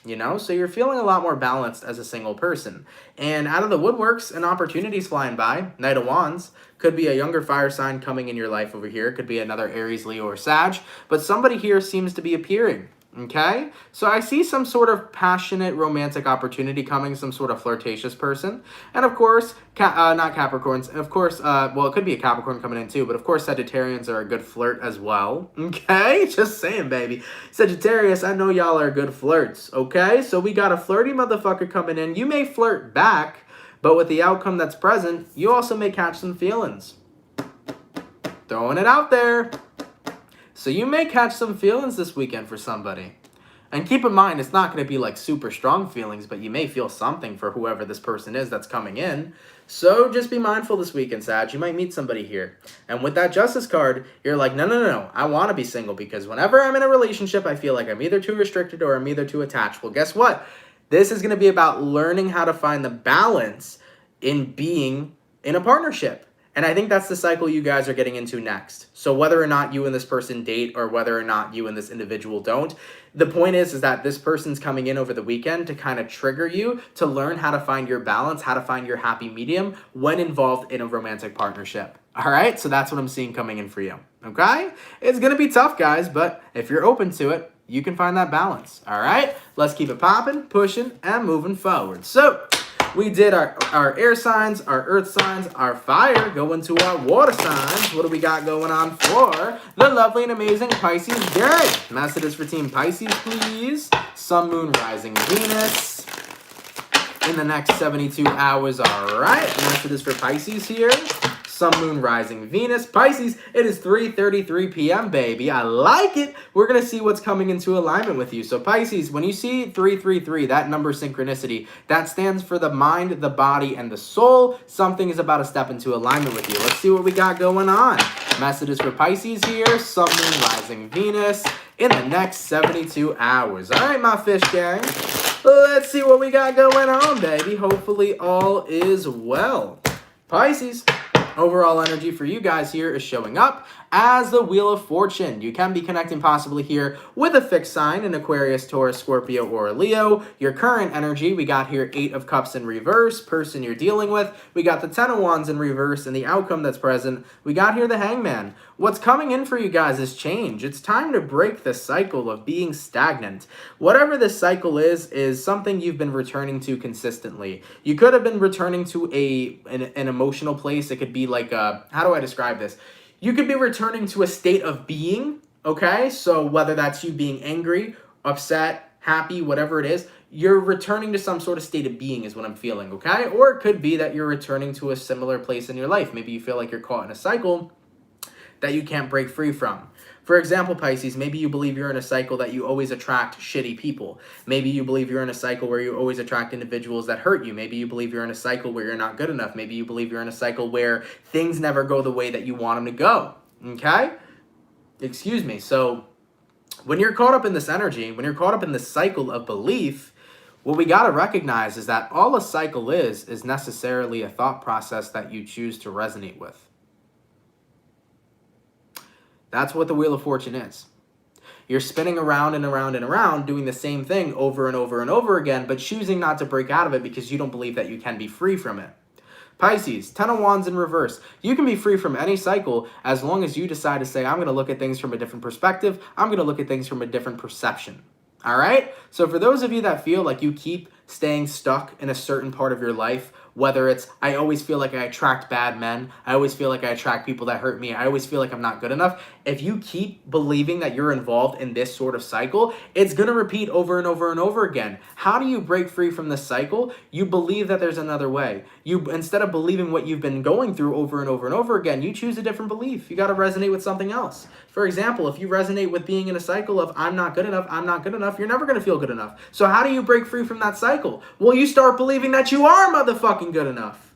You know, so you're feeling a lot more balanced as a single person. And out of the woodworks, an opportunity's flying by. Knight of Wands. Could be a younger fire sign coming in your life over here. Could be another Aries, Leo, or Sag. But somebody here seems to be appearing. Okay? So I see some sort of passionate romantic opportunity coming, some sort of flirtatious person. And of course, not Capricorns. And of course, well, it could be a Capricorn coming in too, but of course Sagittarians are a good flirt as well. Okay? Just saying, baby. Sagittarius, I know y'all are good flirts. Okay? So we got a flirty motherfucker coming in. You may flirt back, but with the outcome that's present, you also may catch some feelings. Throwing it out there. So you may catch some feelings this weekend for somebody. And keep in mind, it's not going to be like super strong feelings, but you may feel something for whoever this person is that's coming in. So just be mindful this weekend, Sag. You might meet somebody here. And with that Justice card, you're like, no. I want to be single, because whenever I'm in a relationship, I feel like I'm either too restricted or I'm either too attached. Well, guess what? This is going to be about learning how to find the balance in being in a partnership. And I think that's the cycle you guys are getting into next. So whether or not you and this person date, or whether or not you and this individual don't, the point is that this person's coming in over the weekend to kind of trigger you to learn how to find your balance, how to find your happy medium when involved in a romantic partnership. All right? So that's what I'm seeing coming in for you. Okay? It's going to be tough, guys, but if you're open to it, you can find that balance. All right? Let's keep it popping, pushing, and moving forward. So we did our air signs, our earth signs, our fire, go into our water signs. What do we got going on for the lovely and amazing Pisces day? Messages for Team Pisces, please. Sun, Moon, Rising, Venus in the next 72 hours. All right, messages for Pisces here. Sun, Moon, Rising, Venus. Pisces, it is 3:33 p.m., baby. I like it. We're going to see what's coming into alignment with you. So Pisces, when you see 333, that number synchronicity, that stands for the mind, the body, and the soul. Something is about to step into alignment with you. Let's see what we got going on. Messages for Pisces here. Sun, Moon, Rising, Venus in the next 72 hours. All right, my fish gang. Let's see what we got going on, baby. Hopefully all is well. Pisces. Overall energy for you guys here is showing up as the Wheel of Fortune. You can be connecting possibly here with a fixed sign, an Aquarius, Taurus, Scorpio, or a Leo. Your current energy, we got here 8 of Cups in reverse, person you're dealing with. We got the 10 of Wands in reverse, and the outcome that's present, we got here the Hangman. What's coming in for you guys is change. It's time to break the cycle of being stagnant. Whatever this cycle is something you've been returning to consistently. You could have been returning to an emotional place. It could be like how do I describe this? You could be returning to a state of being, okay? So whether that's you being angry, upset, happy, whatever it is, you're returning to some sort of state of being is what I'm feeling, okay? Or it could be that you're returning to a similar place in your life. Maybe you feel like you're caught in a cycle that you can't break free from. For example, Pisces, maybe you believe you're in a cycle that you always attract shitty people. Maybe you believe you're in a cycle where you always attract individuals that hurt you. Maybe you believe you're in a cycle where you're not good enough. Maybe you believe you're in a cycle where things never go the way that you want them to go. Okay? Excuse me. So when you're caught up in this energy, when you're caught up in this cycle of belief, what we got to recognize is that all a cycle is necessarily a thought process that you choose to resonate with. That's what the Wheel of Fortune is. You're spinning around and around and around, doing the same thing over and over and over again, but choosing not to break out of it because you don't believe that you can be free from it. Pisces, 10 of Wands in reverse. You can be free from any cycle as long as you decide to say, I'm going to look at things from a different perspective. I'm going to look at things from a different perception. All right? So for those of you that feel like you keep staying stuck in a certain part of your life, whether it's, I always feel like I attract bad men, I always feel like I attract people that hurt me, I always feel like I'm not good enough. If you keep believing that you're involved in this sort of cycle, it's going to repeat over and over and over again. How do you break free from this cycle? You believe that there's another way. You, instead of believing what you've been going through over and over and over again, you choose a different belief. You got to resonate with something else. For example, if you resonate with being in a cycle of I'm not good enough, you're never going to feel good enough. So how do you break free from that cycle? Well, you start believing that you are motherfucking good enough.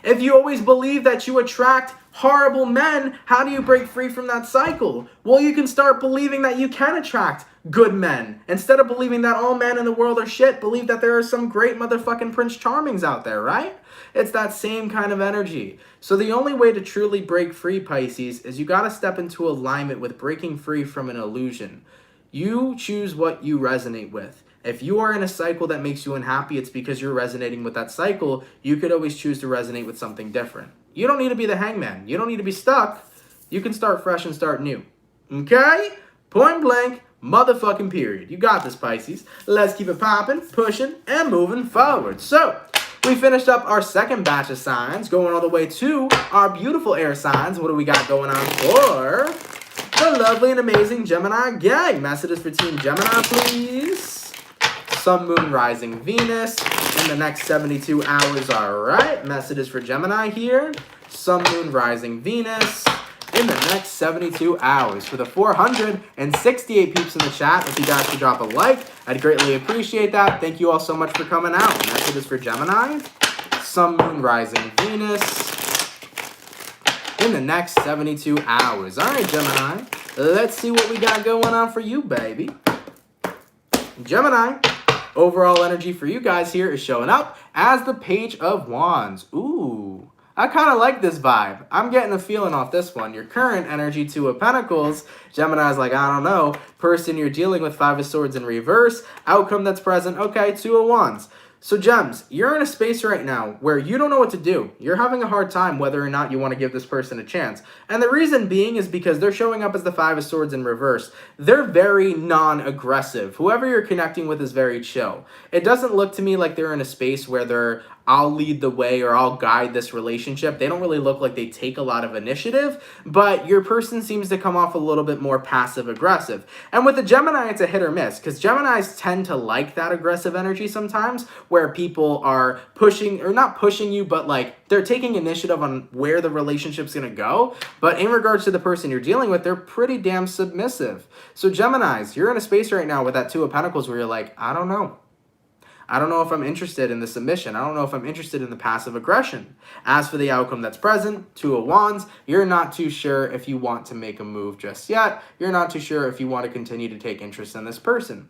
If you always believe that you attract horrible men, how do you break free from that cycle? Well, you can start believing that you can attract good men. Instead of believing that all men in the world are shit, believe that there are some great motherfucking Prince Charmings out there, right? It's that same kind of energy. So the only way to truly break free, Pisces, is you got to step into alignment with breaking free from an illusion. You choose what you resonate with. If you are in a cycle that makes you unhappy, it's because you're resonating with that cycle. You could always choose to resonate with something different. You don't need to be the hangman. You don't need to be stuck. You can start fresh and start new. Okay? Point blank, motherfucking period. You got this, Pisces. Let's keep it popping, pushing, and moving forward. So, we finished up our second batch of signs, going all the way to our beautiful air signs. What do we got going on for the lovely and amazing Gemini gang? Messages for Team Gemini, please. Sun, Moon, Rising, Venus in the next 72 hours. All right. Messages for Gemini here. Sun, Moon, Rising, Venus in the next 72 hours. For the 468 peeps in the chat, if you guys could drop a like, I'd greatly appreciate that. Thank you all so much for coming out. Messages for Gemini. Sun, Moon, Rising, Venus in the next 72 hours. All right, Gemini. Let's see what we got going on for you, baby. Gemini. Overall energy for you guys here is showing up as the Page of Wands. Ooh, I kind of like this vibe. I'm getting a feeling off this one. Your current energy, Two of Pentacles. Gemini's like, I don't know. Person you're dealing with, Five of Swords in reverse. Outcome that's present. Okay, Two of Wands. So Gems, you're in a space right now where you don't know what to do. You're having a hard time whether or not you want to give this person a chance. And the reason being is because they're showing up as the Five of Swords in reverse. They're very non-aggressive. Whoever you're connecting with is very chill. It doesn't look to me like they're in a space where they're, I'll lead the way or I'll guide this relationship. They don't really look like they take a lot of initiative, but your person seems to come off a little bit more passive-aggressive. And with the Gemini, it's a hit or miss, because Geminis tend to like that aggressive energy sometimes, where people are pushing, or not pushing you, but like they're taking initiative on where the relationship's going to go. But in regards to the person you're dealing with, they're pretty damn submissive. So Geminis, you're in a space right now with that Two of Pentacles where you're like, I don't know. I don't know if I'm interested in the submission. I don't know if I'm interested in the passive aggression. As for the outcome that's present, Two of Wands, you're not too sure if you want to make a move just yet. You're not too sure if you want to continue to take interest in this person.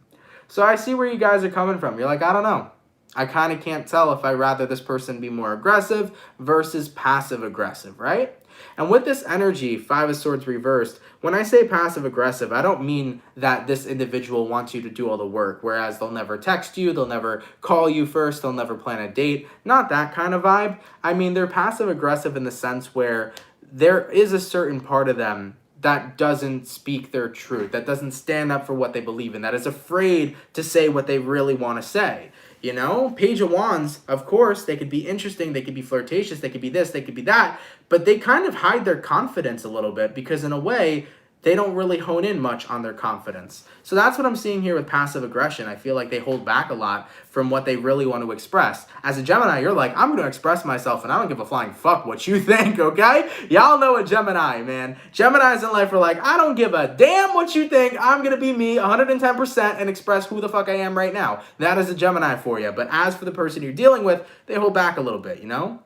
So I see where you guys are coming from. You're like, I don't know. I kind of can't tell if I'd rather this person be more aggressive versus passive aggressive, right? And with this energy, Five of Swords reversed, when I say passive aggressive, I don't mean that this individual wants you to do all the work, whereas they'll never text you, they'll never call you first, they'll never plan a date. Not that kind of vibe. I mean, they're passive aggressive in the sense where there is a certain part of them that doesn't speak their truth, that doesn't stand up for what they believe in, that is afraid to say what they really want to say. You know, Page of Wands, of course, they could be interesting, they could be flirtatious, they could be this, they could be that, but they kind of hide their confidence a little bit because in a way, they don't really hone in much on their confidence. So that's what I'm seeing here with passive aggression. I feel like they hold back a lot from what they really want to express. As a Gemini, you're like, I'm going to express myself and I don't give a flying fuck what you think, okay? Y'all know a Gemini, man. Geminis in life are like, I don't give a damn what you think. I'm going to be me 110% and express who the fuck I am right now. That is a Gemini for you. But as for the person you're dealing with, they hold back a little bit, you know?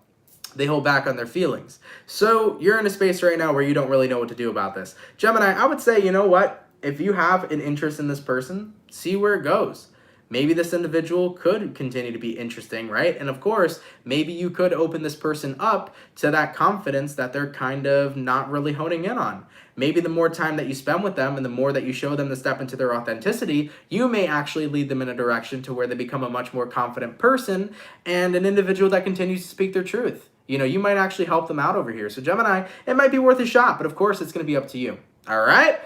They hold back on their feelings. So you're in a space right now where you don't really know what to do about this. Gemini, I would say, you know what? If you have an interest in this person, see where it goes. Maybe this individual could continue to be interesting, right? And of course, maybe you could open this person up to that confidence that they're kind of not really honing in on. Maybe the more time that you spend with them and the more that you show them to step into their authenticity, you may actually lead them in a direction to where they become a much more confident person and an individual that continues to speak their truth. You know, you might actually help them out over here. So Gemini, it might be worth a shot, but of course it's going to be up to you. All right,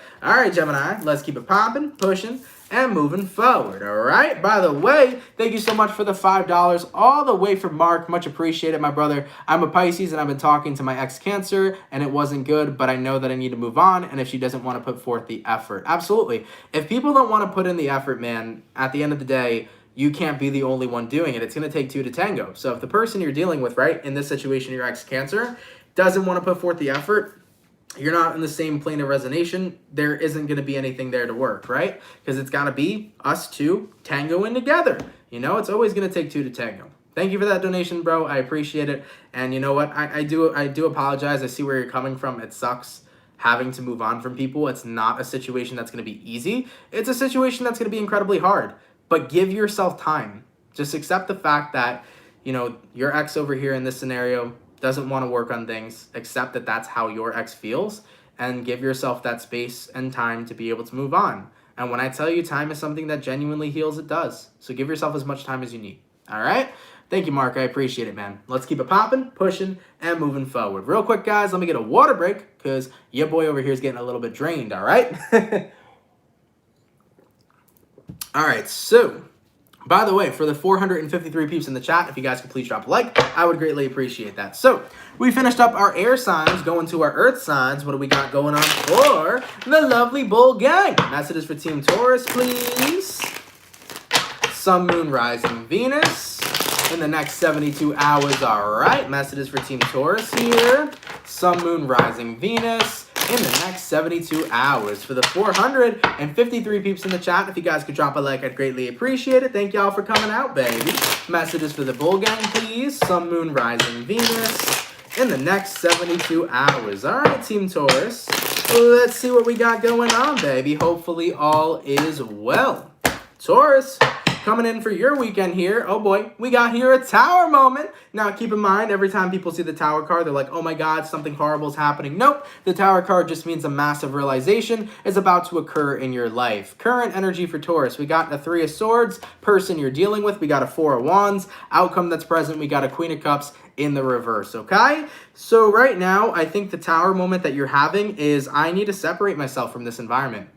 Gemini, let's keep it popping, pushing, and moving forward. All right, by the way, thank you so much for the $5 all the way from Mark. Much appreciated, my brother. I'm a Pisces and I've been talking to my ex-Cancer and it wasn't good, but I know that I need to move on and if she doesn't want to put forth the effort. Absolutely. If people don't want to put in the effort, man, at the end of the day, you can't be the only one doing it. It's going to take two to tango. So if the person you're dealing with, right, in this situation, your ex-Cancer, doesn't want to put forth the effort, you're not in the same plane of resonation, there isn't going to be anything there to work, right? Because it's got to be us two tangoing together. You know, it's always going to take two to tango. Thank you for that donation, bro. I appreciate it. And you know what? I do apologize. I see where you're coming from. It sucks having to move on from people. It's not a situation that's going to be easy. It's a situation that's going to be incredibly hard. But give yourself time. Just accept the fact that, you know, your ex over here in this scenario doesn't want to work on things. Accept that that's how your ex feels and give yourself that space and time to be able to move on. And when I tell you time is something that genuinely heals, it does. So give yourself as much time as you need. All right? Thank you, Mark. I appreciate it, man. Let's keep it popping, pushing, and moving forward. Real quick, guys, let me get a water break because your boy over here is getting a little bit drained, all right? All right, so by the way, for the 453 peeps in the chat, if you guys could please drop a like, I would greatly appreciate that. So, we finished up our air signs, going to our earth signs. What do we got going on for the lovely bull gang? Messages for Team Taurus, please. Sun, Moon, Rising, Venus in the next 72 hours. All right, messages for Team Taurus here. Sun, Moon, Rising, Venus in the next 72 hours. For the 453 peeps in the chat, if you guys could drop a like, I'd greatly appreciate it. Thank y'all for coming out, baby. Messages for the bull gang, please. Sun, Moon, Rising, Venus in the next 72 hours. All right, Team Taurus. Let's see what we got going on, baby. Hopefully all is well. Taurus, coming in for your weekend here. Oh boy, we got here a tower moment. Now keep in mind, every time people see the tower card, they're like, oh my God, something horrible is happening. Nope, the tower card just means a massive realization is about to occur in your life. Current energy for Taurus, we got a 3 of Swords, person you're dealing with. We got a 4 of Wands, outcome that's present. We got a Queen of Cups in the reverse, okay? So right now, I think the tower moment that you're having is, I need to separate myself from this environment.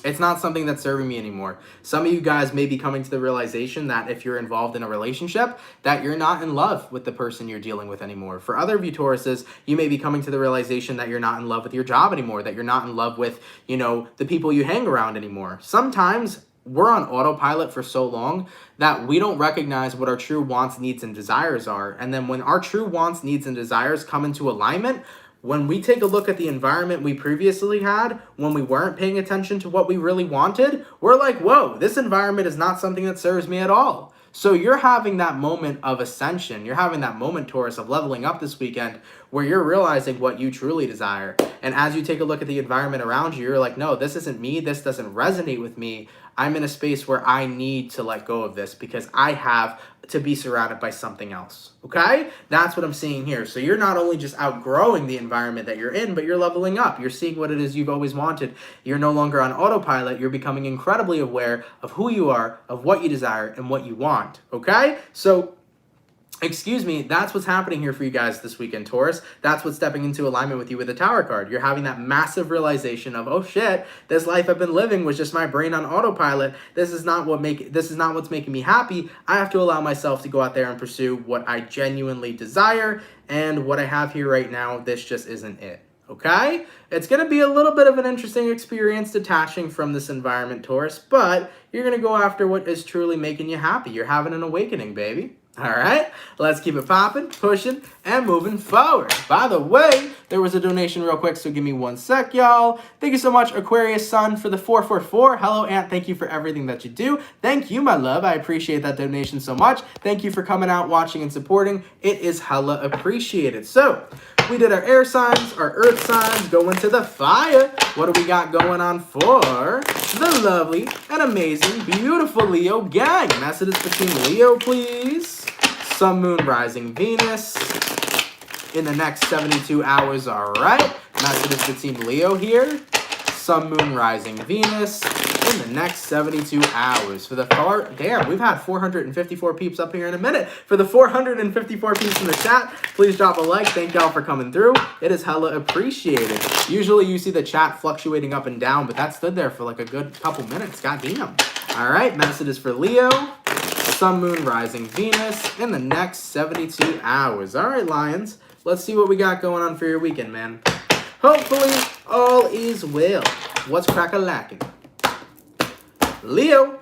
It's not something that's serving me anymore. Some of you guys may be coming to the realization that if you're involved in a relationship, that you're not in love with the person you're dealing with anymore. For other of you Tauruses, you may be coming to the realization that you're not in love with your job anymore, that you're not in love with, you know, the people you hang around anymore. Sometimes we're on autopilot for so long that we don't recognize what our true wants, needs, and desires are. And then when our true wants, needs, and desires come into alignment, when we take a look at the environment we previously had, when we weren't paying attention to what we really wanted, we're like, whoa, this environment is not something that serves me at all. So you're having that moment of ascension. You're having that moment, Taurus, of leveling up this weekend where you're realizing what you truly desire. And as you take a look at the environment around you, you're like, no, this isn't me. This doesn't resonate with me. I'm in a space where I need to let go of this because I have to be surrounded by something else, okay? That's what I'm seeing here. So you're not only just outgrowing the environment that you're in, but you're leveling up. You're seeing what it is you've always wanted. You're no longer on autopilot. You're becoming incredibly aware of who you are, of what you desire, and what you want, okay? So excuse me, that's what's happening here for you guys this weekend, Taurus. That's what's stepping into alignment with you with the Tower card. You're having that massive realization of, oh shit, this life I've been living was just my brain on autopilot. This is not what's making me happy. I have to allow myself to go out there and pursue what I genuinely desire, and what I have here right now, this just isn't it. Okay? It's going to be a little bit of an interesting experience detaching from this environment, Taurus, but you're going to go after what is truly making you happy. You're having an awakening, baby. All right, let's keep it popping, pushing, and moving forward. By the way, there was a donation real quick, so give me 1 sec, y'all. Thank you so much, Aquarius Sun, for the 444. Hello, Aunt. Thank you for everything that you do. Thank you, my love. I appreciate that donation so much. Thank you for coming out, watching, and supporting. It is hella appreciated. So, we did our air signs, our earth signs, go into the fire. What do we got going on for the lovely and amazing, beautiful Leo gang? Messages between Leo, please. Sun, Moon, Rising, Venus in the next 72 hours, all right. Messages between Leo here. Sun, Moon, Rising, Venus in the next 72 hours. For the damn, we've had 454 peeps up here in a minute. For the 454 peeps in the chat, please drop a like. Thank y'all for coming through. It is hella appreciated. Usually you see the chat fluctuating up and down, but that stood there for like a good couple minutes. Goddamn. All right, messages for Leo. Sun, Moon, Rising, Venus in the next 72 hours. All right, Lions, let's see what we got going on for your weekend, man. Hopefully, all is well. What's crack-a-lacking? Leo,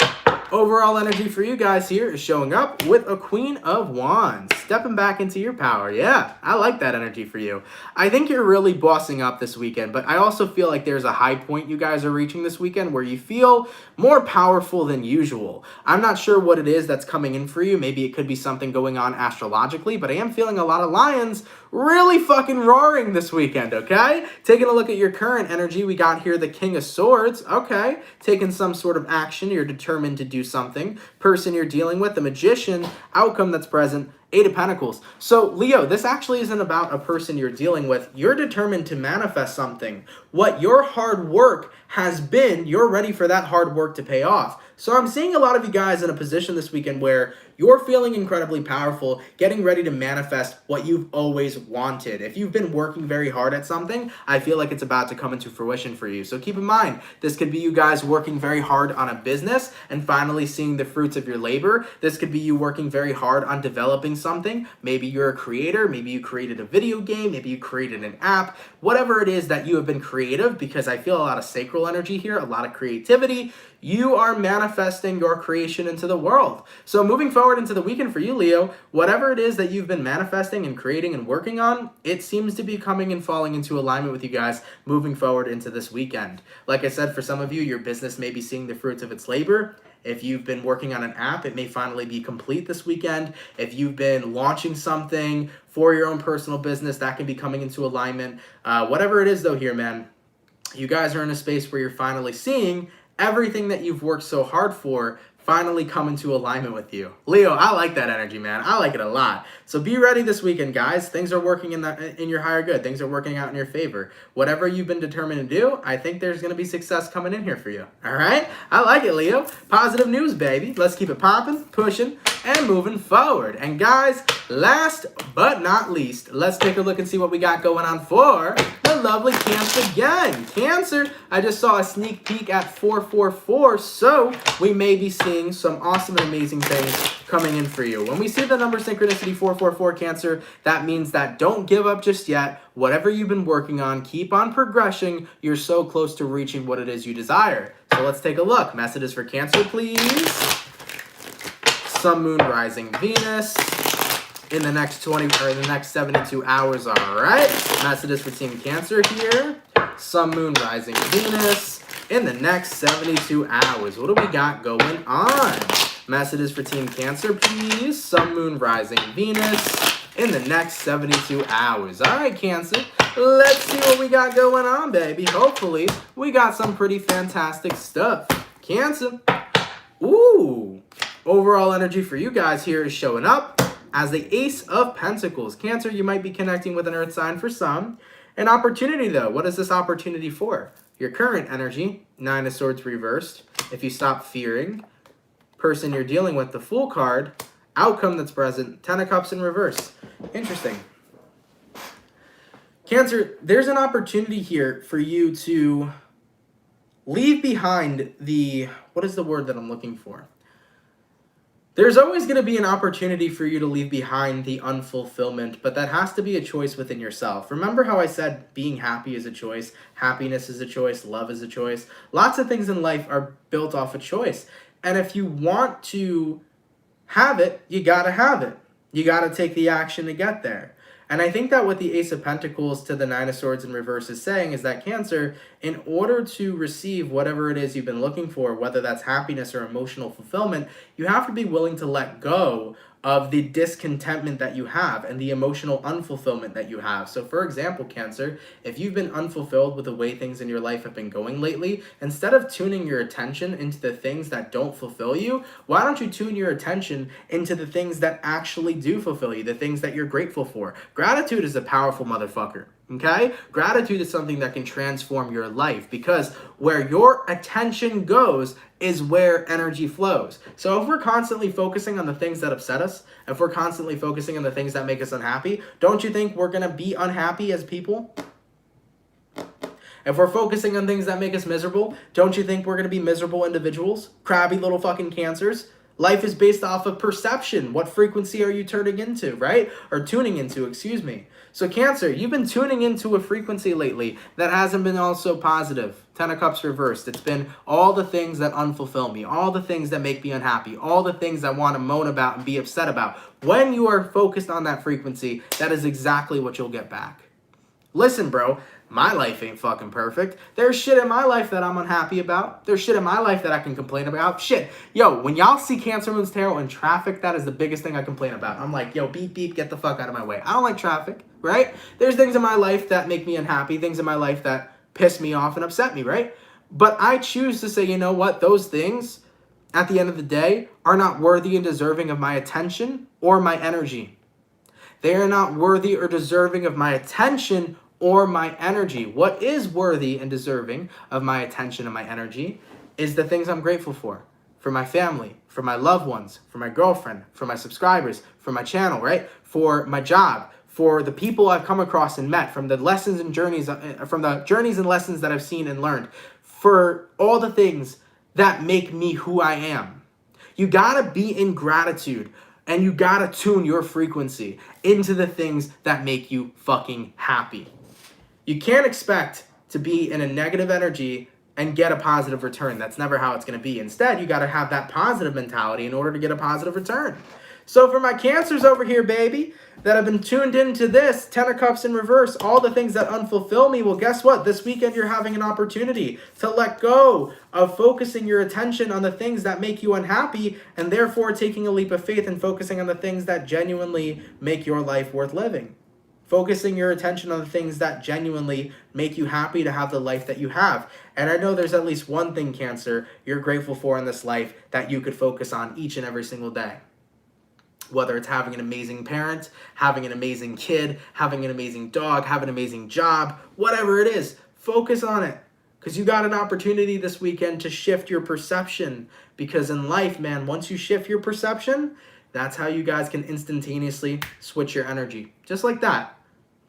overall energy for you guys here is showing up with a Queen of Wands. Stepping back into your power. Yeah, I like that energy for you. I think you're really bossing up this weekend, but I also feel like there's a high point you guys are reaching this weekend where you feel more powerful than usual. I'm not sure what it is that's coming in for you. Maybe it could be something going on astrologically, but I am feeling a lot of Lions really fucking roaring this weekend, okay? Taking a look at your current energy, we got here the King of Swords, okay? Taking some sort of action, you're determined to do something. Person you're dealing with, the Magician, outcome that's present, Eight of Pentacles. So, Leo, this actually isn't about a person you're dealing with. You're determined to manifest something. What your hard work has been, you're ready for that hard work to pay off. So I'm seeing a lot of you guys in a position this weekend where you're feeling incredibly powerful, getting ready to manifest what you've always wanted. If you've been working very hard at something, I feel like it's about to come into fruition for you. So keep in mind, this could be you guys working very hard on a business and finally seeing the fruits of your labor. This could be you working very hard on developing something. Maybe you're a creator, maybe you created a video game, maybe you created an app, whatever it is that you have been creative, because I feel a lot of sacral energy here, a lot of creativity. You are manifesting your creation into the world. So moving forward into the weekend for you, Leo, whatever it is that you've been manifesting and creating and working on, it seems to be coming and falling into alignment with you guys moving forward into this weekend. Like I said, for some of you, your business may be seeing the fruits of its labor. If you've been working on an app, it may finally be complete this weekend. If you've been launching something for your own personal business, that can be coming into alignment. Whatever it is though here, man, you guys are in a space where you're finally seeing everything that you've worked so hard for finally come into alignment with you. Leo, I like that energy, man. I like it a lot. So be ready this weekend, guys. Things are working in your higher good. Things are working out in your favor. Whatever you've been determined to do, I think there's going to be success coming in here for you. All right? I like it, Leo. Positive news, baby. Let's keep it popping, pushing, and moving forward. And guys, last but not least, let's take a look and see what we got going on for the lovely Cancer gang. Cancer, I just saw a sneak peek at 444, so we may be seeing some awesome and amazing things coming in for you. When we see the number synchronicity 444 Cancer, that means that don't give up just yet. Whatever you've been working on, keep on progressing. You're so close to reaching what it is you desire. So let's take a look. Messages for Cancer, please. Sun, Moon, Rising, Venus in the next 72 hours. All right. Messages for Team Cancer here. Sun, Moon, Rising, Venus in the next 72 hours. What do we got going on? Messages for Team Cancer, please. Sun, Moon, Rising, Venus in the next 72 hours. All right, Cancer. Let's see what we got going on, baby. Hopefully, we got some pretty fantastic stuff. Cancer. Ooh. Overall energy for you guys here is showing up as the Ace of Pentacles. Cancer, you might be connecting with an earth sign for some. An opportunity, though. What is this opportunity for? Your current energy, Nine of Swords reversed. If you stop fearing, person you're dealing with, the Fool card, outcome that's present, Ten of Cups in reverse. Interesting. Cancer, there's an opportunity here for you to leave behind the, what is the word that I'm looking for? There's always going to be an opportunity for you to leave behind the unfulfillment, but that has to be a choice within yourself. Remember how I said being happy is a choice, happiness is a choice, love is a choice. Lots of things in life are built off a choice. And if you want to have it, you got to have it. You got to take the action to get there. And I think that what the Ace of Pentacles to the Nine of Swords in reverse is saying is that Cancer, in order to receive whatever it is you've been looking for, whether that's happiness or emotional fulfillment, you have to be willing to let go of the discontentment that you have and the emotional unfulfillment that you have. So for example, Cancer, if you've been unfulfilled with the way things in your life have been going lately, instead of tuning your attention into the things that don't fulfill you, why don't you tune your attention into the things that actually do fulfill you, the things that you're grateful for? Gratitude is a powerful motherfucker. Okay? Gratitude is something that can transform your life, because where your attention goes is where energy flows. So if we're constantly focusing on the things that upset us, if we're constantly focusing on the things that make us unhappy, don't you think we're going to be unhappy as people? If we're focusing on things that make us miserable, don't you think we're going to be miserable individuals? Crabby little fucking Cancers? Life is based off of perception. What frequency are you turning into, right? Or tuning into, excuse me. So Cancer, you've been tuning into a frequency lately that hasn't been all so positive. 10 of Cups reversed. It's been all the things that unfulfill me, all the things that make me unhappy, all the things I want to moan about and be upset about. When you are focused on that frequency, that is exactly what you'll get back. Listen, bro, my life ain't fucking perfect. There's shit in my life that I'm unhappy about. There's shit in my life that I can complain about. Shit. Yo, when y'all see CancerMoonsTarot in traffic, that is the biggest thing I complain about. I'm like, yo, beep, beep, get the fuck out of my way. I don't like traffic, right? There's things in my life that make me unhappy, things in my life that piss me off and upset me, right? But I choose to say, you know what? Those things, at the end of the day, are not worthy and deserving of my attention or my energy. They are not worthy or deserving of my attention or my energy. What is worthy and deserving of my attention and my energy is the things I'm grateful for my family, for my loved ones, for my girlfriend, for my subscribers, for my channel, right? For my job, for the people I've come across and met, from the lessons and journeys, from the journeys and lessons that I've seen and learned, for all the things that make me who I am. You gotta be in gratitude. And you gotta tune your frequency into the things that make you fucking happy. You can't expect to be in a negative energy and get a positive return. That's never how it's going to be. Instead, you got to have that positive mentality in order to get a positive return. So for my Cancers over here, baby, that have been tuned into this, 10 of Cups in reverse, all the things that unfulfill me, well, guess what? This weekend, you're having an opportunity to let go of focusing your attention on the things that make you unhappy, and therefore taking a leap of faith and focusing on the things that genuinely make your life worth living. Focusing your attention on the things that genuinely make you happy to have the life that you have. And I know there's at least one thing, Cancer, you're grateful for in this life that you could focus on each and every single day. Whether it's having an amazing parent, having an amazing kid, having an amazing dog, having an amazing job, whatever it is, focus on it. Because you got an opportunity this weekend to shift your perception. Because in life, man, once you shift your perception, that's how you guys can instantaneously switch your energy. Just like that.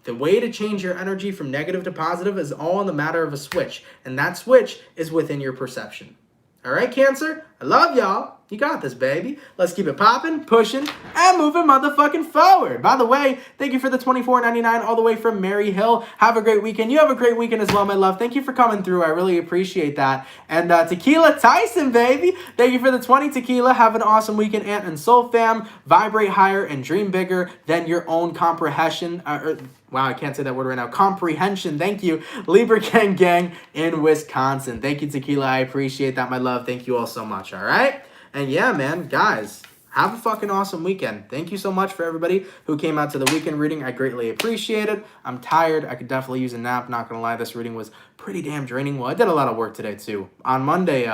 The way to change your energy from negative to positive is all in the matter of a switch. And that switch is within your perception. All right, Cancer? I love y'all. You got this, baby. Let's keep it popping, pushing, and moving motherfucking forward. By the way, thank you for the $24.99 all the way from Mary Hill. Have a great weekend. You have a great weekend as well, my love. Thank you for coming through. I really appreciate that. And Tequila Tyson, baby. Thank you for the 20 tequila. Have an awesome weekend, Ant and Soul Fam. Vibrate higher and dream bigger than your own comprehension. Wow, I can't say that word right now. Comprehension. Thank you. Libra Gang in Wisconsin. Thank you, Tequila. I appreciate that, my love. Thank you all so much, all right? And yeah, man, guys, have a fucking awesome weekend. Thank you so much for everybody who came out to the weekend reading. I greatly appreciate it. I'm tired. I could definitely use a nap. Not going to lie, this reading was pretty damn draining. Well, I did a lot of work today, too. On Monday,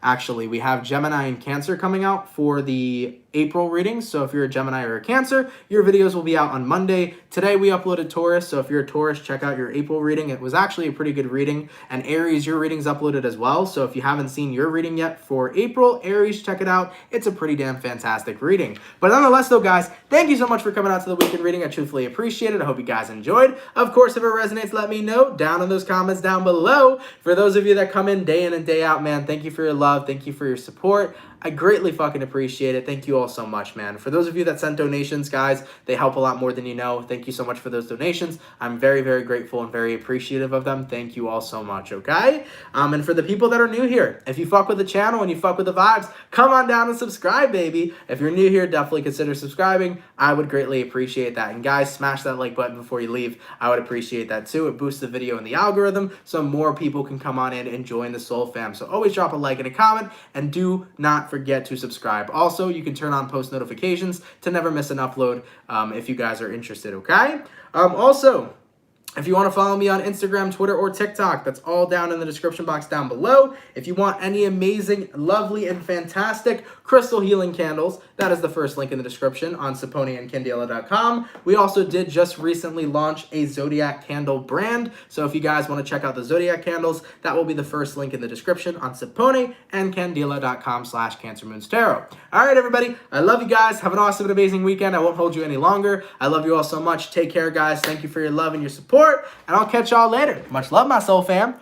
actually, we have Gemini and Cancer coming out for the April readings. So if you're a Gemini or a Cancer, your videos will be out on Monday. Today we uploaded Taurus. So if you're a Taurus, check out your April reading. It was actually a pretty good reading. And Aries, your reading's uploaded as well. So if you haven't seen your reading yet for April, Aries, check it out. It's a pretty damn fantastic reading. But nonetheless though, guys, thank you so much for coming out to the weekend reading. I truthfully appreciate it. I hope you guys enjoyed. Of course, if it resonates, let me know down in those comments down below. For those of you that come in and day out, man, thank you for your love. Thank you for your support. I greatly fucking appreciate it. Thank you all so much, man. For those of you that sent donations, guys, they help a lot more than you know. Thank you so much for those donations. I'm very, very grateful and very appreciative of them. Thank you all so much, okay? And for the people that are new here, if you fuck with the channel and you fuck with the vibes, come on down and subscribe, baby. If you're new here, definitely consider subscribing. I would greatly appreciate that. And guys, smash that like button before you leave. I would appreciate that too. It boosts the video in the algorithm so more people can come on in and join the Soul Fam. So always drop a like and a comment, and do not forget to subscribe. Also, you can turn on post notifications to never miss an upload if you guys are interested, okay? Also, if you want to follow me on Instagram, Twitter, or TikTok, that's all down in the description box down below. If you want any amazing, lovely, and fantastic crystal healing candles, that is the first link in the description on saponeandcandela.com. We also did just recently launch a Zodiac candle brand, so if you guys want to check out the Zodiac candles, that will be the first link in the description on saponeandcandela.com/CancerMoonsTarot. All right, everybody, I love you guys. Have an awesome and amazing weekend. I won't hold you any longer. I love you all so much. Take care, guys. Thank you for your love and your support, and I'll catch y'all later. Much love, my soul fam.